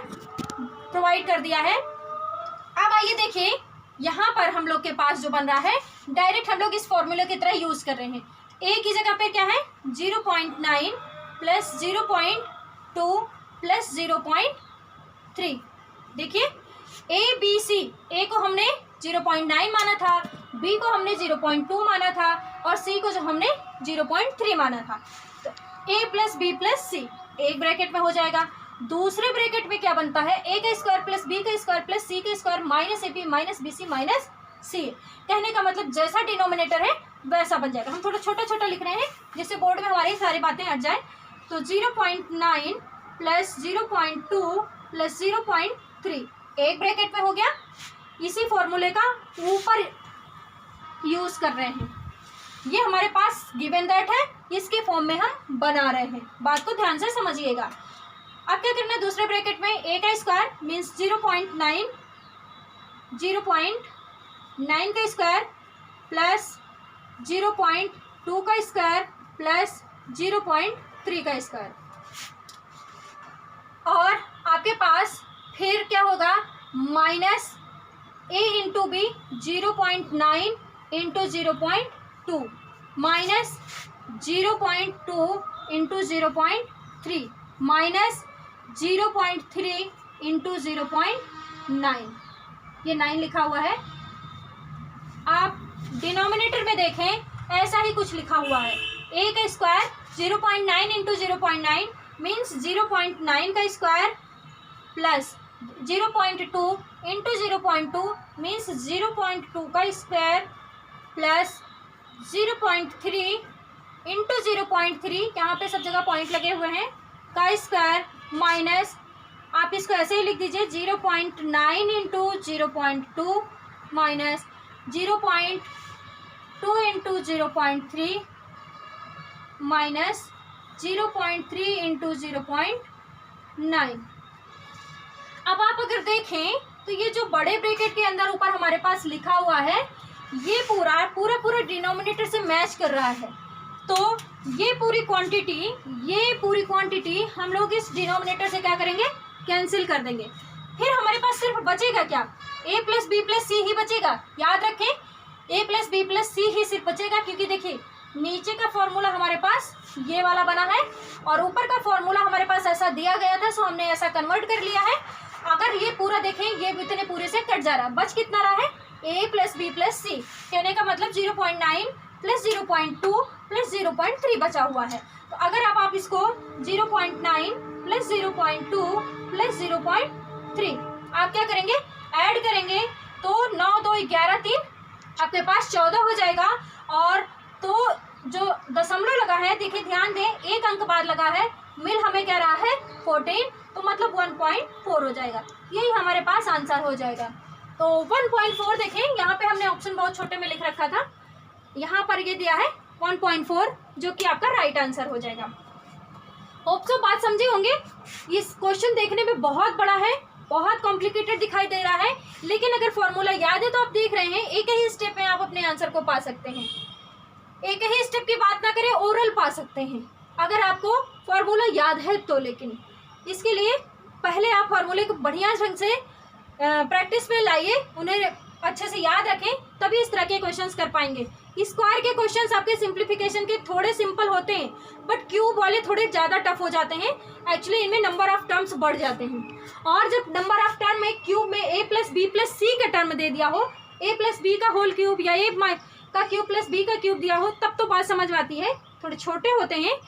Speaker 1: प्रोवाइड कर दिया है। अब आइए देखिए यहाँ पर हम लोग के पास जो बन रहा है डायरेक्ट हम लोग इस फॉर्मूले की तरह यूज़ कर रहे हैं। ए की जगह पे क्या है 0.9 प्लस 0.2 प्लस 0.3। देखिए ए बी सी, ए को हमने 0.9 माना था, बी को हमने 0.2 माना था और सी को जो हमने 0.3 माना था। तो ए प्लस बी प्लस सी एक ब्रैकेट में हो जाएगा। दूसरे ब्रैकेट में क्या बनता है, ए का स्क्वायर प्लस बी का स्क्वायर प्लस सी का square minus A B minus B C minus C. कहने का मतलब जैसा डिनोमिनेटर है वैसा बन जाएगा। हम थोड़ा छोटा छोटा लिख रहे हैं जिससे बोर्ड में हमारी सारी बातें हट जाए। तो 0.9 प्लस 0.2 प्लस 0.3 एक ब्रैकेट में हो गया। इसी फॉर्मूले का ऊपर यूज़ कर रहे हैं, ये हमारे पास गिवन दैट है, इसके फॉर्म में हम बना रहे हैं। बात को ध्यान से समझिएगा। अब क्या करना है, दूसरे ब्रैकेट में ए का स्क्वायर मीन्स 0.9 का स्क्वायर प्लस 0.2 का स्क्वायर प्लस 0.3 का स्क्वायर। और आपके पास फिर क्या होगा minus A into B 0.9 into 0.2 minus 0.2 into 0.3 minus 0.3 into 0.9। ये 9 लिखा हुआ है। आप डिनोमिनेटर में देखें ऐसा ही कुछ लिखा हुआ है। ए का स्क्वायर 0.9 इंटू 0.9 मीन्स 0.9 का स्क्वायर प्लस 0.2 इंटू 0.2 मीन्स 0.2 का स्क्वायर प्लस 0.3 इंटू 0.3, यहाँ पे सब जगह पॉइंट लगे हुए हैं, का स्क्वायर माइनस आप इसको ऐसे ही लिख दीजिए 0.9 into 0.2 minus 0.2 into 0.3 minus 0.3 into 0.9। अब आप अगर देखें तो ये जो बड़े ब्रैकेट के अंदर ऊपर हमारे पास लिखा हुआ है ये पूरा डिनोमिनेटर से मैच कर रहा है। तो ये पूरी क्वांटिटी हम लोग इस डिनोमिनेटर से क्या करेंगे, कैंसिल कर देंगे। फिर हमारे पास सिर्फ बचेगा क्या, a प्लस बी प्लस सी ही बचेगा। याद रखें a प्लस बी प्लस सी ही सिर्फ बचेगा, क्योंकि देखिए नीचे का फॉर्मूला हमारे पास ये वाला बना है और ऊपर का फॉर्मूला हमारे पास ऐसा दिया गया था, सो हमने ऐसा कन्वर्ट कर लिया है। अगर ये पूरा देखें ये इतने पूरे से कट जा रहा है, बच कितना रहा है a प्लस बी प्लस सी, कहने का मतलब 0.9 प्लस 0.2 प्लस 0.3 बचा हुआ है। तो अगर आप इसको 0.9 प्लस 0.2 प्लस 0.3 आप क्या करेंगे, ऐड करेंगे तो 9 2 11 3 आपके पास 14 हो जाएगा। और तो जो दशमलव लगा है, देखिए ध्यान दें, एक अंक बाद लगा है, मिल हमें क्या रहा है 14, तो मतलब 1.4 हो जाएगा। यही हमारे पास आंसर हो जाएगा। तो 1.4 देखें, यहाँ पे हमने ऑप्शन बहुत छोटे में लिख रखा था, यहाँ पर ये दिया है 1.4 जो कि आपका राइट आंसर हो जाएगा। होप सो बात समझे होंगे। इस क्वेश्चन देखने में बहुत बड़ा है, बहुत कॉम्प्लिकेटेड दिखाई दे रहा है, लेकिन अगर फॉर्मूला याद है तो आप देख रहे हैं एक ही स्टेप में आप अपने आंसर को पा सकते हैं। एक ही स्टेप की बात ना करें, ओरल पा सकते हैं अगर आपको फॉर्मूला याद है तो। लेकिन इसके लिए पहले आप फॉर्मूले को बढ़िया ढंग से प्रैक्टिस में लाइए, उन्हें अच्छे से याद रखें, तभी इस तरह के क्वेश्चंस कर पाएंगे। स्क्वायर के क्वेश्चंस आपके सिंप्लीफिकेशन के थोड़े सिंपल होते हैं, बट क्यूब वाले थोड़े ज़्यादा टफ हो जाते हैं। एक्चुअली इनमें नंबर ऑफ टर्म्स बढ़ जाते हैं, और जब नंबर ऑफ टर्म में क्यूब में a plus B plus C का टर्म दे दिया हो, a प्लस बी का होल क्यूब या a का क्यूब प्लस बी का क्यूब दिया हो, तब तो बात समझ में आती है। थोड़े छोटे होते हैं,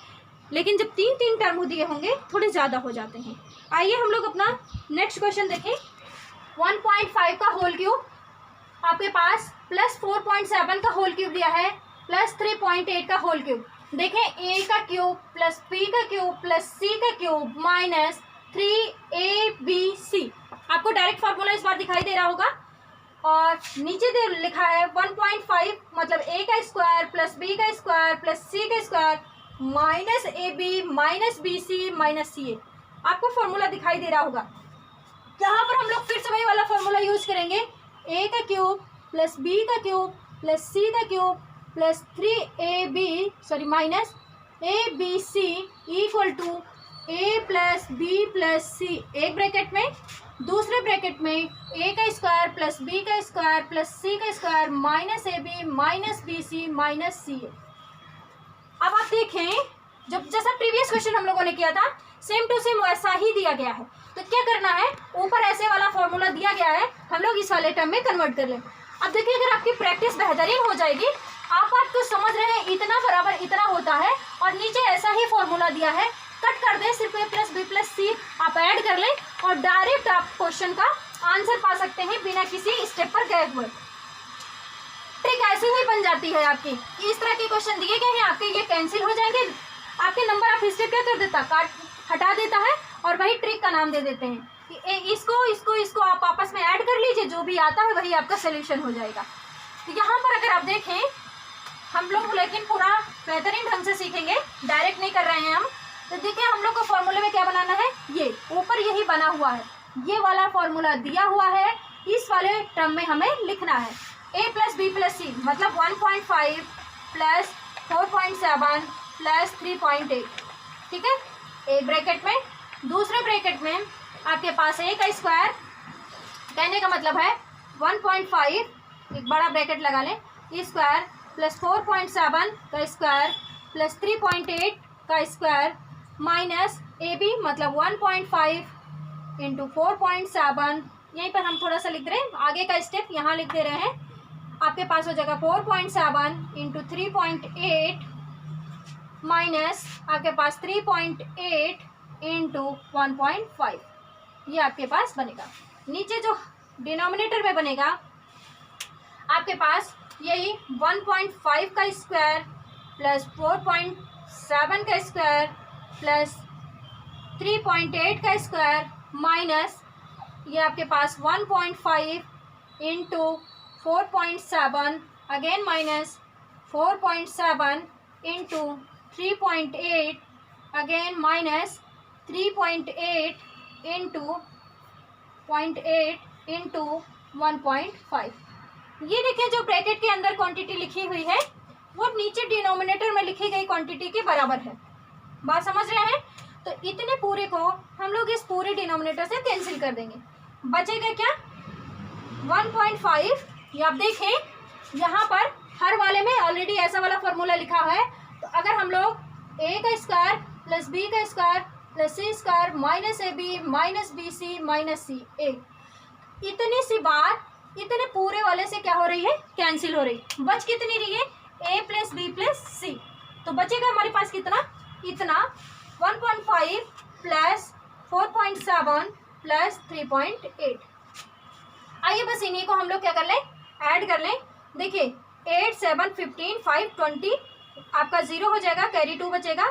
Speaker 1: लेकिन जब 3 टर्म दिए होंगे थोड़े ज़्यादा हो जाते हैं। आइए हम लोग अपना नेक्स्ट क्वेश्चन देखें। 1.5 का होल क्यूब आपके पास प्लस 4.7 का होल क्यूब दिया है, प्लस 3.8 का होल क्यूब। देखें a का क्यूब प्लस b का क्यूब प्लस c का क्यूब माइनस 3abc। आपको डायरेक्ट फार्मूला इस बार दिखाई दे रहा होगा, और नीचे दे लिखा है 1.5 मतलब a का स्क्वायर प्लस b का स्क्वायर प्लस c का square minus ab minus bc minus ca। आपको फॉर्मूला दिखाई दे रहा होगा। यहाँ पर हम लोग फिर से वही वाला फॉर्मूला यूज करेंगे, a का क्यूब प्लस b का क्यूब प्लस c का cube plus 3ab minus abc equal to a plus b plus c, एक ब्रैकेट में, दूसरे ब्रैकेट में a का स्क्वायर प्लस b का स्क्वायर प्लस c का square minus ab minus bc minus ca। अब आप देखें जब जैसा प्रीवियस क्वेश्चन हम लोगों ने किया था, सेम टू सेम वैसा ही दिया गया है। तो क्या करना है, ऊपर ऐसे वाला फॉर्मूला दिया गया है, हम लोग इस वाले टर्म में कन्वर्ट कर लें। अब देखिए अगर आपकी प्रैक्टिस बेहतरीन हो जाएगी, आप बात को समझ रहे हैं, इतना बराबर इतना होता है, और नीचे ऐसा ही फॉर्मूला दिया है, कट कर दें, सिर्फ a प्लस बी प्लस सी आप ऐड कर लें और डायरेक्ट आप क्वेश्चन का आंसर पा सकते हैं बिना किसी स्टेप पर गए हुए। ट्रिक ऐसी ही बन जाती है आपकी। इस तरह के क्वेश्चन दिए गए हैं आपके, ये कैंसिल हो जाएंगे, आपके नंबर ऑफ स्टेप क्या कर देता, काट हटा देता है, और वही ट्रिक का नाम दे देते हैं कि इसको आप आपस में ऐड कर लीजिए, जो भी आता है वही आपका सोल्यूशन हो जाएगा। तो यहाँ पर अगर आप देखें हम लोग लेकिन पूरा बेहतरीन ढंग से सीखेंगे, डायरेक्ट नहीं कर रहे हैं हम। तो देखिए हम लोग को फॉर्मूले में क्या बनाना है, ये ऊपर यही बना हुआ है, ये वाला फॉर्मूला दिया हुआ है, इस वाले टर्म में हमें लिखना है a प्लस बी प्लस सी मतलब 1.5 प्लस 4.7 प्लस 3.8, ठीक है, एक ब्रैकेट में। दूसरे ब्रैकेट में आपके पास a का स्क्वायर, कहने का मतलब है 1.5 एक बड़ा ब्रैकेट लगा लें, स्क्वायर प्लस 4.7 का स्क्वायर प्लस 3.8 का स्क्वायर माइनस ab मतलब 1.5 इंटू 4.7। यहीं पर हम थोड़ा सा लिख रहे हैं, आगे का स्टेप यहाँ लिख दे रहे हैं। आपके पास हो जाएगा 4.7 इंटू 3.8 माइनस आपके पास 3.8 इंटू 1.5, ये आपके पास बनेगा। नीचे जो डिनोमिनेटर में बनेगा आपके पास यही 1.5 का स्क्वायर प्लस 4.7 का स्क्वायर प्लस 3.8 का स्क्वायर माइनस ये आपके पास 1.5 into 4.7 again minus 4.7 into 3.8 again minus 3.8 into 0.8 into 1.5। ये देखिए जो ब्रैकेट के अंदर क्वांटिटी लिखी हुई है वो नीचे डिनोमिनेटर में लिखी गई क्वांटिटी के बराबर है। बात समझ रहे हैं? तो इतने पूरे को हम लोग इस पूरे डिनोमिनेटर से कैंसिल कर देंगे, बचेगा क्या 1.5। ये आप देखें यहाँ पर हर वाले में ऑलरेडी ऐसा वाला फॉर्मूला लिखा है। तो अगर हम लोग ए का स्क्वायर प्लस बी का square plus C square minus A B minus B C minus C A, इतनी सी बात इतने पूरे वाले से क्या हो रही है, कैंसिल हो रही। बच कितनी रही है, ए प्लस बी प्लस सी। तो बचेगा हमारे पास कितना, इतना 1.5 प्लस 4.7 प्लस 3.8। आइए बस इन्हीं को हम लोग क्या कर लें, ऐड कर लें। देखिए 8 7 15 5 20 आपका 0 हो जाएगा, कैरी 2 बचेगा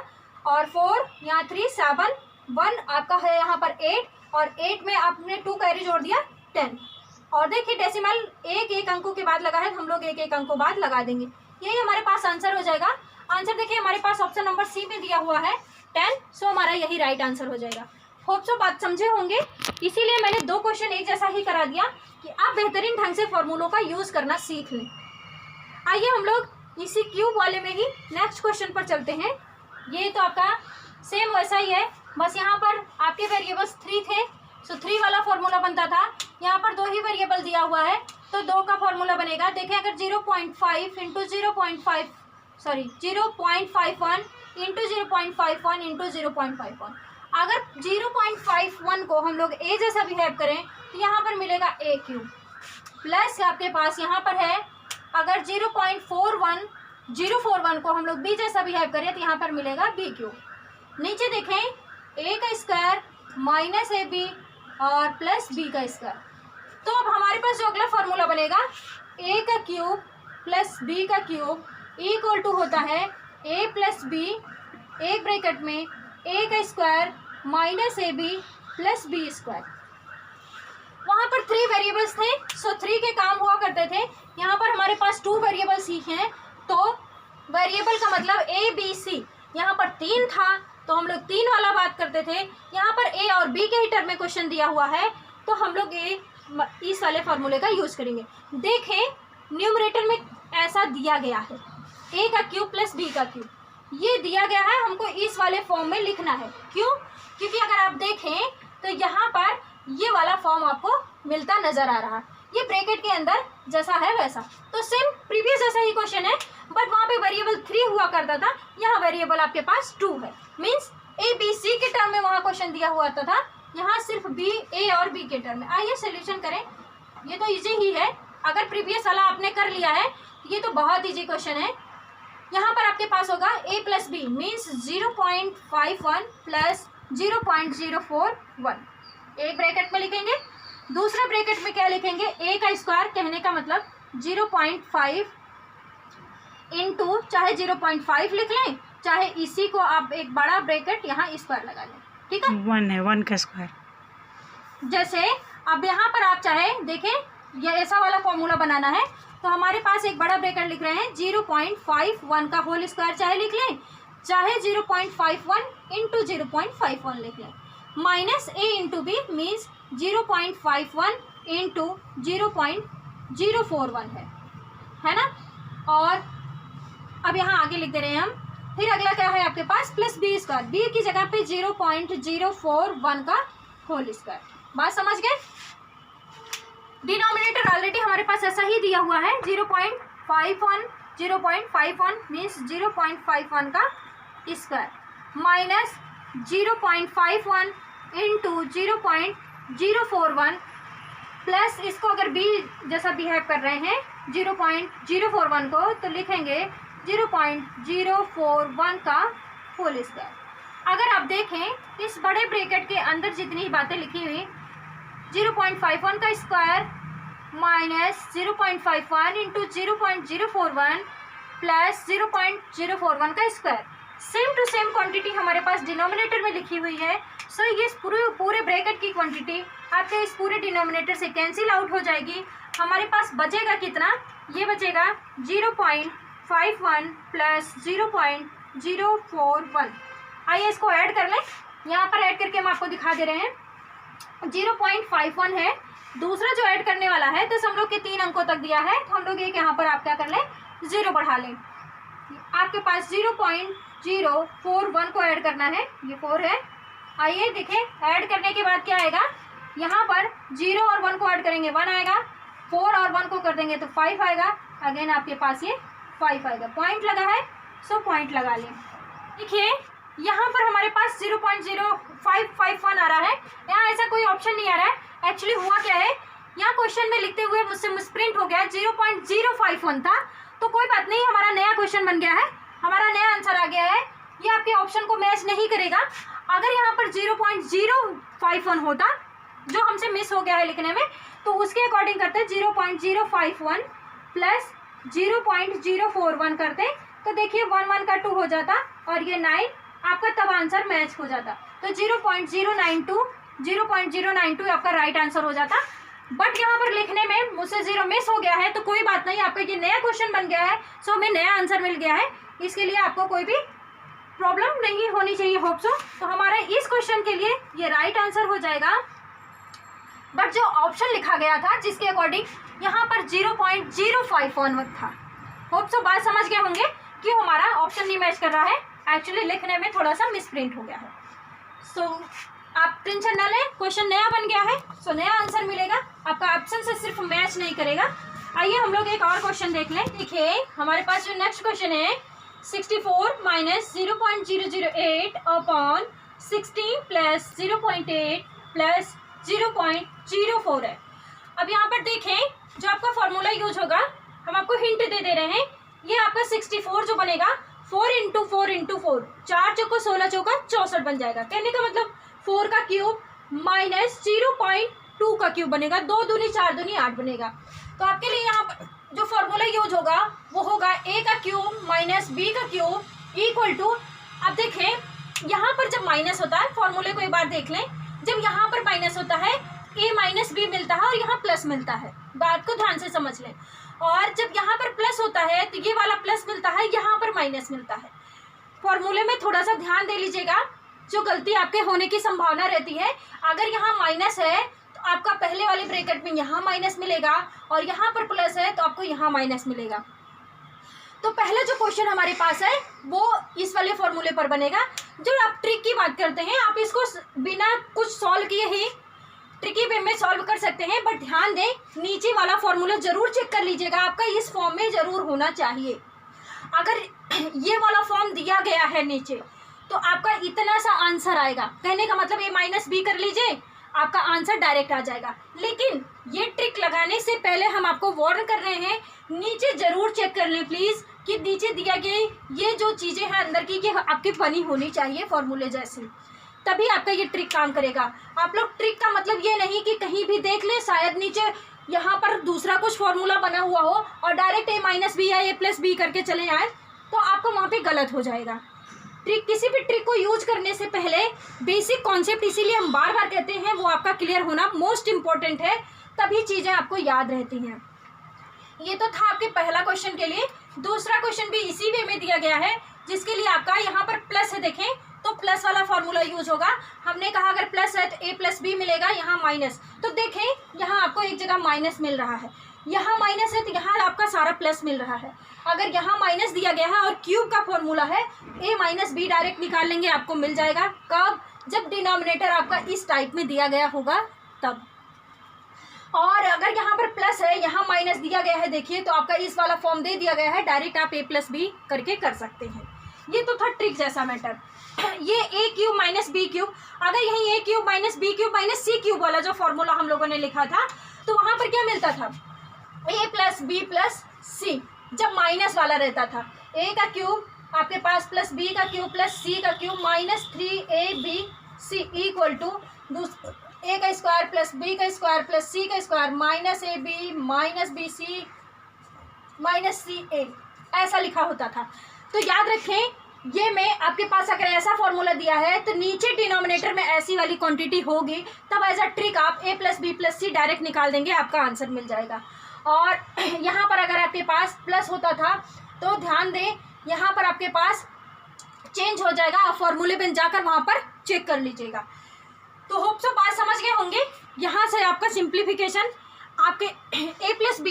Speaker 1: और 4 यहाँ 3 7 1 आपका है यहाँ पर 8 और 8 में आपने 2 कैरी जोड़ दिया 10। और देखिए डेसिमल एक अंकों के बाद लगा है, हम लोग एक अंकों बाद लगा देंगे। यही हमारे पास आंसर हो जाएगा। आंसर देखिए हमारे पास ऑप्शन नंबर सी में दिया हुआ है 10, सो हमारा यही राइट आंसर हो जाएगा। होप सो बात समझे होंगे, इसीलिए मैंने 2 क्वेश्चन एक जैसा ही करा दिया कि आप बेहतरीन ढंग से फॉर्मूलों का यूज करना सीख लें। आइए हम लोग इसी क्यूब वाले में ही नेक्स्ट क्वेश्चन पर चलते हैं। ये तो आपका सेम वैसा ही है, बस यहाँ पर आपके वेरिएबल्स 3 थे, सो 3 वाला फॉर्मूला बनता था। यहाँ पर 2 ही वेरिएबल दिया हुआ है तो 2 का फॉर्मूला बनेगा। देखें अगर 0.5 इंटू 0.51 इंटू 0.51 इंटू 0.51, अगर 0.51 को हम लोग ए जैसा बिहेव करें तो यहाँ पर मिलेगा ए क्यूब प्लस आपके पास यहाँ पर है अगर 0.41 को हम लोग बी जैसा बिहेव करें तो यहाँ पर मिलेगा बी क्यूब। नीचे देखें ए का स्क्वायर माइनस ए बी और प्लस बी का स्क्वायर। तो अब हमारे पास जो अगला फॉर्मूला बनेगा ए का क्यूब प्लस बी का क्यूब इक्वल टू होता है ए प्लस बी एक ब्रैकेट में ए का square minus A B plus B square. वहाँ पर 3 वेरिएबल्स थे, सो 3 के काम हुआ करते थे। यहाँ पर हमारे पास 2 वेरिएबल्स ही हैं, तो वेरिएबल का मतलब ए बी सी। यहाँ पर 3 था तो हम लोग 3 वाला बात करते थे। यहाँ पर ए और बी के ही टर्म में क्वेश्चन दिया हुआ है तो हम लोग इस वाले फॉर्मूले का यूज करेंगे। देखें न्यूमरेटर में ऐसा दिया गया है ए का क्यूब प्लस बी का क्यूब, ये दिया गया है, हमको इस वाले फॉर्म में लिखना है। क्यों? क्योंकि अगर आप देखें तो यहाँ पर ये वाला फॉर्म आपको मिलता नजर आ रहा है, ये ब्रैकेट के अंदर जैसा है वैसा। तो सेम प्रीवियस जैसा ही क्वेश्चन है, बट वहाँ पे वेरिएबल 3 हुआ करता था, यहाँ वेरिएबल आपके पास 2 है। मीन्स ए बी सी के टर्म में वहाँ क्वेश्चन दिया हुआ था, यहाँ सिर्फ बी ए और बी के टर्म में। आइए सोल्यूशन करें, ये तो इजी ही है। अगर प्रीवियस वाला आपने कर लिया है ये तो बहुत इजी क्वेश्चन है। यहाँ पर आपके पास होगा a plus B means 0.51 plus 0.041, एक ब्रैकेट में लिखेंगे। दूसरे ब्रैकेट में क्या लिखेंगे, a का स्क्वायर, कहने का मतलब 0.5 इंटू चाहे 0.5 लिख लें, चाहे इसी को आप एक बड़ा ब्रैकेट यहाँ स्क्वायर लगा लें, ठीक है।
Speaker 2: 1 है, 1 का स्क्वायर।
Speaker 1: जैसे अब यहाँ पर आप चाहे देखें ये ऐसा वाला फॉर्मूला बनाना है तो हमारे पास एक बड़ा ब्रैकेट लिख रहे हैं 0.51 का होल स्क्वायर चाहे लिख लें, चाहे 0.51 इंटू 0.51 लिख लें, minus A into B means 0.51 into 0.041 है ना। और अब यहाँ आगे लिख दे रहे हैं हम। फिर अगला क्या है आपके पास, प्लस बी स्क्वायर, बी की जगह पे 0.041 का होल स्क्वायर। बात समझ गए? डिनोमिनेटर ऑलरेडी हमारे पास ऐसा ही दिया हुआ है 0.51 मीन्स 0.51 का स्क्वायर माइनस 0.51 इंटू 0.041 प्लस इसको अगर बी जैसा बिहेव कर रहे हैं 0.041 को तो लिखेंगे 0.041 का होल स्क्वायर। अगर आप देखें इस बड़े ब्रैकेट के अंदर जितनी बातें लिखी हुई 0.51 का स्क्वायर माइनस 0.51 इंटू 0.041 प्लस 0.041 का square, same to same quantity हमारे पास डिनोमिनेटर में लिखी हुई है। सो ये पूरे ब्रैकेट की क्वांटिटी आपके इस पूरे डिनोमिनेटर से कैंसिल आउट हो जाएगी। हमारे पास बचेगा कितना, ये बचेगा 0.51 प्लस 0.041। आइए इसको ऐड कर लें, यहाँ पर ऐड करके हम आपको दिखा दे रहे हैं। 0.51 है, दूसरा जो ऐड करने वाला है तो हम लोग के 3 अंकों तक दिया है, तो हम लोग एक यहाँ पर आप क्या कर लें, 0 बढ़ा लें। आपके पास 0.041 को ऐड करना है, ये 4 है। आइए देखें, ऐड करने के बाद क्या आएगा, यहाँ पर 0 और 1 को ऐड करेंगे 1 आएगा, 4 और 1 को कर देंगे तो 5 आएगा। अगेन आपके पास ये 5 आएगा। पॉइंट लगा है, सो पॉइंट लगा लें। देखिए यहाँ पर हमारे पास 0.0551 आ रहा है, यहाँ ऐसा कोई ऑप्शन नहीं आ रहा है। एक्चुअली हुआ क्या है, यहाँ क्वेश्चन में लिखते हुए मुझसे मिसप्रिंट हो गया, 0.051 था, तो कोई बात नहीं, हमारा नया क्वेश्चन बन गया है, हमारा नया आंसर आ गया है। ये आपके ऑप्शन को मैच नहीं करेगा। अगर यहाँ पर 0.051 होता, जो हमसे मिस हो गया है लिखने में, तो उसके अकॉर्डिंग करते 0.051 प्लस 0.041 करते, तो देखिए 1 1 का 2 हो जाता और ये 9 आपका तब आंसर मैच हो जाता। तो 0.092 आपका राइट आंसर हो जाता। बट यहाँ पर लिखने में मुझसे 0 मिस हो गया है, तो कोई बात नहीं, आपका ये नया क्वेश्चन बन गया है, सो हमें नया आंसर मिल गया है। इसके लिए आपको कोई भी प्रॉब्लम नहीं होनी चाहिए, होप सो। तो हमारा इस क्वेश्चन के लिए ये राइट आंसर हो जाएगा। बट जो ऑप्शन लिखा गया था जिसके अकॉर्डिंग यहाँ पर 0.051 था, होप सो बात समझ गए होंगे क्यों हमारा ऑप्शन नहीं मैच कर रहा है। एक्चुअली लिखने में थोड़ा सा मिसप्रिंट हो गया है। सो आप टेंशन ना लें, क्वेश्चन नया बन गया है, सो नया आंसर मिलेगा, आपका ऑप्शन से सिर्फ मैच नहीं करेगा। आइए हम लोग एक और क्वेश्चन देख लें। देखिए हमारे पास जो नेक्स्ट क्वेश्चन है 64 माइनस 0.008 अपॉन 16 प्लस 0.8 प्लस 0.04 है। अब यहाँ पर देखें, जो आपका फॉर्मूला यूज होगा, हम आपको हिंट दे रहे हैं। ये आपका 64 जो बनेगा 4 इंटू 4 इंटू 4, 4 चौको 16 चौका 64 बन जाएगा। कहने का मतलब 4 का क्यूब माइनस 0.2 का क्यूब बनेगा, 2 दूनी 4 दूनी 8 बनेगा। तो आपके लिए यहाँ पर जो फॉर्मूला यूज होगा वो होगा a का क्यूब माइनस b का क्यूब इक्वल टू, अब देखें यहाँ पर जब माइनस होता है, फॉर्मूले को एक बार देख लें, जब यहाँ पर माइनस होता है a माइनस b मिलता है और यहाँ प्लस मिलता है, बात को ध्यान से समझ लें। और जब यहाँ पर प्लस होता है तो ये वाला प्लस मिलता है, यहाँ पर माइनस मिलता है। फॉर्मूले में थोड़ा सा ध्यान दे लीजिएगा, जो गलती आपके होने की संभावना रहती है। अगर यहाँ माइनस है तो आपका पहले वाले ब्रैकेट में यहाँ माइनस मिलेगा, और यहाँ पर प्लस है तो आपको यहाँ माइनस मिलेगा। तो पहला जो क्वेश्चन हमारे पास है वो इस वाले फॉर्मूले पर बनेगा। जो आप ट्रिक की बात करते हैं, आप इसको बिना कुछ सॉल्व किए ही ट्रिकी वे में सॉल्व कर सकते हैं, बट ध्यान दें नीचे वाला फॉर्मूला जरूर चेक कर लीजिएगा, आपका इस फॉर्म में जरूर होना चाहिए। अगर ये वाला फॉर्म दिया गया है नीचे तो आपका इतना सा आंसर आएगा, कहने का मतलब a माइनस बी कर लीजिए, आपका आंसर डायरेक्ट आ जाएगा। लेकिन ये ट्रिक लगाने से पहले हम आपको वार्न कर रहे हैं, नीचे जरूर चेक कर लें प्लीज़ कि नीचे दिया गया ये जो चीज़ें हैं अंदर की, ये आपकी बनी होनी चाहिए फॉर्मूले जैसी, तभी आपका ये ट्रिक काम करेगा। आप लोग ट्रिक का मतलब ये नहीं कि कहीं भी देख ले, शायद नीचे यहाँ पर दूसरा कुछ फॉर्मूला बना हुआ हो और डायरेक्ट a माइनस बी या a प्लस बी करके चले आए, तो आपको वहाँ पे गलत हो जाएगा। ट्रिक, किसी भी ट्रिक को यूज करने से पहले बेसिक कॉन्सेप्ट, इसीलिए हम बार बार कहते हैं, वो आपका क्लियर होना मोस्ट इम्पोर्टेंट है, तभी चीज़ें आपको याद रहती हैं। ये तो था आपके पहला क्वेश्चन के लिए। दूसरा क्वेश्चन भी इसी वे में दिया गया है, जिसके लिए आपका यहाँ पर प्लस है, देखें तो प्लस वाला फॉर्मूला यूज होगा। हमने कहा अगर प्लस है तो a प्लस बी मिलेगा, यहाँ माइनस, तो देखें यहाँ आपको एक जगह माइनस मिल रहा है, यहाँ माइनस है तो यहाँ आपका सारा प्लस मिल रहा है। अगर यहाँ माइनस दिया गया है और क्यूब का फॉर्मूला है, a माइनस बी डायरेक्ट निकाल लेंगे, आपको मिल जाएगा। कब? जब डिनोमिनेटर आपका इस टाइप में दिया गया होगा तब। और अगर यहाँ पर प्लस है, यहाँ माइनस दिया गया है, देखिए तो आपका इस वाला फॉर्म दे दिया गया है, डायरेक्ट आप a प्लस बी करके कर सकते हैं। ये तो था ट्रिक जैसा मैटर। ये a cube minus B cube, अगर यहीं a cube minus B cube minus C cube वाला जो फॉर्मूला हम लोगों ने लिखा था, तो वहाँ पर क्या मिलता था, a plus B plus C, जब माइनस वाला रहता था। a का क्यूब आपके पास प्लस b का क्यूब प्लस c का cube minus 3ab equal to a का स्क्वायर प्लस b का स्क्वायर प्लस c का square minus ab minus bc minus ca, ऐसा लिखा होता था। तो याद रखें ये में आपके पास अगर ऐसा फॉर्मूला दिया है तो नीचे डिनोमिनेटर में ऐसी वाली क्वांटिटी होगी, तब एज अ ट्रिक आप a + b + c डायरेक्ट निकाल देंगे, आपका आंसर मिल जाएगा। और यहाँ पर अगर आपके पास प्लस होता था तो ध्यान दें, यहाँ पर आपके पास चेंज हो जाएगा, आप फॉर्मूले में जाकर वहाँ पर चेक कर लीजिएगा। तो होप सो बात समझ गए होंगे। यहाँ से आपका सिंप्लीफिकेशन आपके a + b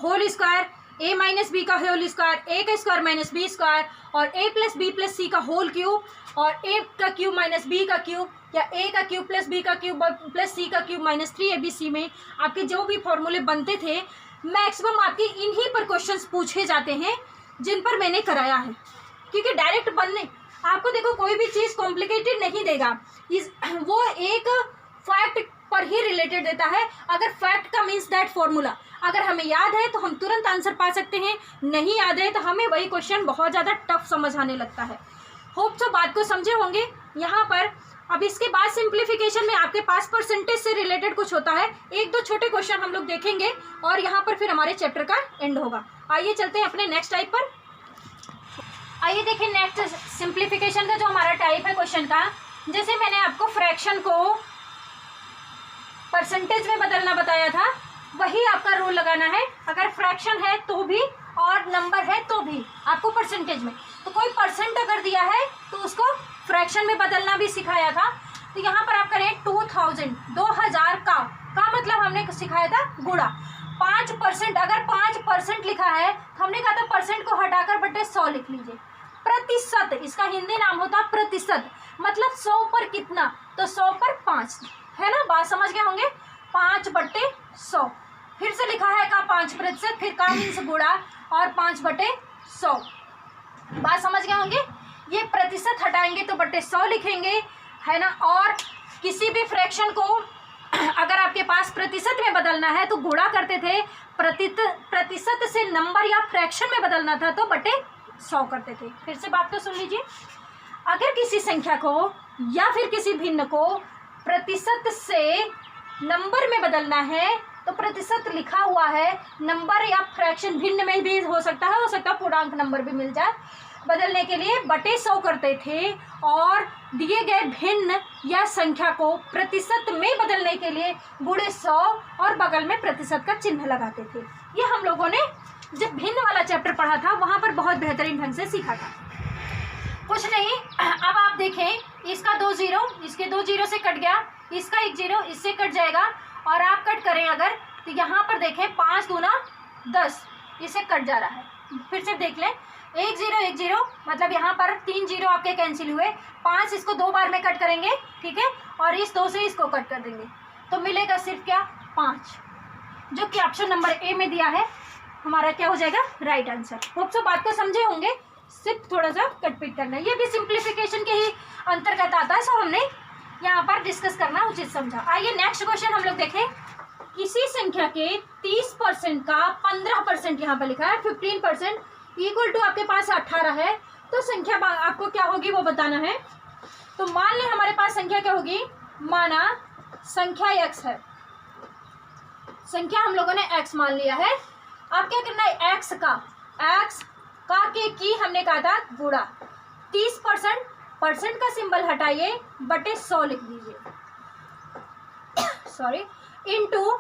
Speaker 1: whole square, a - b का होल स्क्वायर, a का स्क्वायर - b स्क्वायर, और a + b + c का होल क्यूब, और a का क्यूब - b का क्यूब, या a का क्यूब + b का क्यूब + c का क्यूब -3abc में आपके जो भी फॉर्मूले बनते थे, मैक्सिमम आपके इन्हीं पर क्वेश्चंस पूछे जाते हैं जिन पर मैंने कराया है। क्योंकि डायरेक्ट बनने आपको देखो कोई भी चीज़ कॉम्प्लिकेटेड नहीं देगा, वो एक फैक्ट पर ही रिलेटेड देता है। अगर फैक्ट का मीन्स दैट फॉर्मूला अगर हमें याद है तो हम तुरंत आंसर पा सकते हैं, नहीं याद है तो हमें वही क्वेश्चन बहुत ज़्यादा टफ समझ आने लगता है। होप सो बात को समझे होंगे। यहाँ पर अब इसके बाद सिंप्लीफिकेशन में आपके पास परसेंटेज से रिलेटेड कुछ होता है, 1-2 छोटे क्वेश्चन हम लोग देखेंगे और यहाँ पर फिर हमारे चैप्टर का एंड होगा। आइए चलते हैं अपने नेक्स्ट टाइप पर। आइए देखिए नेक्स्ट सिंप्लीफिकेशन का जो हमारा टाइप है क्वेश्चन का, जैसे मैंने आपको फ्रैक्शन को परसेंटेज में बदलना बताया था, वही आपका रूल लगाना है। अगर फ्रैक्शन है तो भी और नंबर है तो भी आपको परसेंटेज में, तो कोई परसेंट अगर दिया है तो उसको फ्रैक्शन में बदलना भी सिखाया था। तो यहाँ पर आप करें 2000 का मतलब हमने सिखाया था गुणा 5%। अगर 5% लिखा है तो हमने कहा था परसेंट को हटाकर बटे 100 लिख लीजिए। प्रतिशत, इसका हिंदी नाम होता है प्रतिशत, मतलब 100 पर कितना, तो 100 पर 5 है ना। बात समझ गए होंगे। 5/100 फिर से लिखा है का 5%, फिर का मीन्स गुणा और 5/100। बात समझ गए होंगे। ये प्रतिशत हटाएंगे तो बटे 100 लिखेंगे, है ना। और किसी भी फ्रैक्शन को अगर आपके पास प्रतिशत में बदलना है तो गुणा करते थे, प्रतिशत से नंबर या फ्रैक्शन में बदलना था तो बटे 100 करते थे। फिर से बात को सुन लीजिए। अगर किसी संख्या को या फिर किसी भिन्न को प्रतिशत से नंबर में बदलना है तो प्रतिशत लिखा हुआ है, नंबर या फ्रैक्शन भिन्न में भी हो सकता है पूर्णांक नंबर भी मिल जाए, बदलने के लिए बटे 100 करते थे। और दिए गए भिन्न या संख्या को प्रतिशत में बदलने के लिए गुणे 100 और बगल में प्रतिशत का चिन्ह लगाते थे। ये हम लोगों ने जब भिन्न वाला चैप्टर पढ़ा था वहाँ पर बहुत बेहतरीन ढंग से सीखा था। कुछ नहीं, अब आप देखें इसका 2 0, इसके 2 0 से कट गया, इसका 1 0 इससे कट जाएगा, और आप कट करें अगर तो यहाँ पर देखें 5 दूना 10, इसे कट जा रहा है। फिर से देख लें 1 0 1 0, मतलब यहाँ पर 3 0 आपके कैंसिल हुए, 5 इसको 2 बार में कट करेंगे, ठीक है, और इस 2 से इसको कट कर देंगे तो मिलेगा सिर्फ क्या 5, जो कि ऑप्शन नंबर ए में दिया है, हमारा क्या हो जाएगा राइट आंसर। होप सो बात को समझे होंगे, सिर्फ थोड़ा सा कटपीट करना है, ये भी सिंप्लीफिकेशन के ही अंतर्गत आता है, सो हमने यहाँ पर डिस्कस करना उचित समझा। आइए नेक्स्ट क्वेश्चन हम लोग देखें। किसी संख्या के 30% का 15% यहाँ पर लिखा है, 15% इक्वल टू आपके पास 18 है, तो संख्या आपको क्या होगी वो बताना है। तो मान लें हमारे पास संख्या क्या होगी, माना संख्या x है, संख्या हम लोगों ने x मान लिया है। अब क्या करना है, x का के की हमने कहा था गुणा 30%, परसेंट का सिंबल हटाइए, बटे 100 लिख दीजिए, सॉरी, इंटू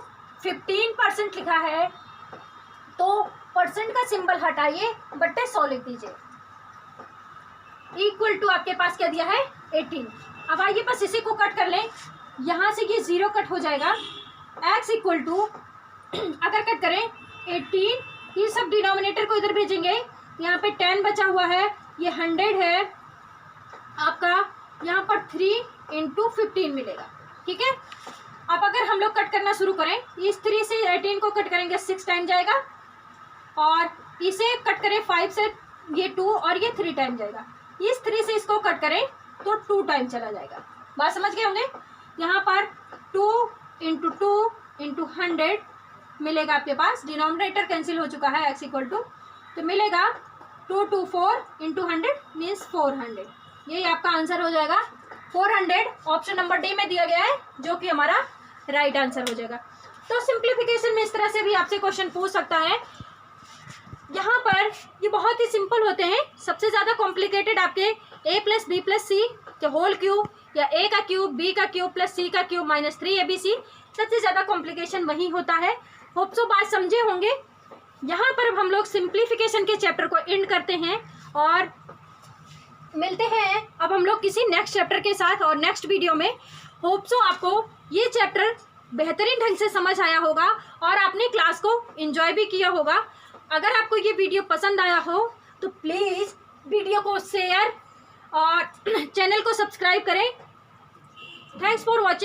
Speaker 1: 15% लिखा है तो परसेंट का सिंबल हटाइए, बटे 100 लिख दीजिए, इक्वल टू आपके पास क्या दिया है 18। अब आइए बस इसी को कट कर लें, यहाँ से ये 0 कट हो जाएगा, x इक्वल टू अगर कट करें 18, ये सब डिनोमिनेटर को इधर भेजेंगे, यहाँ पे 10 बचा हुआ है, ये 100 है आपका, यहाँ पर 3 × 15 मिलेगा, ठीक है। अब अगर हम लोग कट करना शुरू करें, इस 3 से 18 को कट करेंगे 6 टाइम जाएगा, और इसे कट करें 5 से ये 2 और ये 3 टाइम जाएगा, इस 3 से इसको कट करें तो 2 टाइम चला जाएगा। बात समझ गए होंगे। यहाँ पर 2 × 2 × 100 मिलेगा आपके पास, डिनोमिनेटर कैंसिल हो चुका है, x इक्वल टू, तो मिलेगा 2 2 4 × 100 मीन्स 400, यही आपका आंसर हो जाएगा 400। ऑप्शन नंबर डी में दिया गया है, जो कि हमारा राइट आंसर हो जाएगा। तो सिंप्लीफिकेशन में इस तरह से भी आपसे क्वेश्चन पूछ सकता है। यहाँ पर ये बहुत ही सिंपल होते हैं। सबसे ज़्यादा कॉम्प्लिकेटेड आपके a + b + c के होल क्यूब या a का क्यूब b का क्यूब प्लस c का क्यूब माइनस 3abc, सबसे ज़्यादा कॉम्प्लिकेशन वही होता है। होप सो बात समझे होंगे। यहाँ पर अब हम लोग सिंप्लीफिकेशन के चैप्टर को एंड करते हैं और मिलते हैं अब हम लोग किसी नेक्स्ट चैप्टर के साथ और नेक्स्ट वीडियो में। होप सो आपको ये चैप्टर बेहतरीन ढंग से समझ आया होगा और आपने क्लास को एंजॉय भी किया होगा। अगर आपको ये वीडियो पसंद आया हो तो प्लीज़ वीडियो को शेयर और चैनल को सब्सक्राइब करें। Thanks for watching.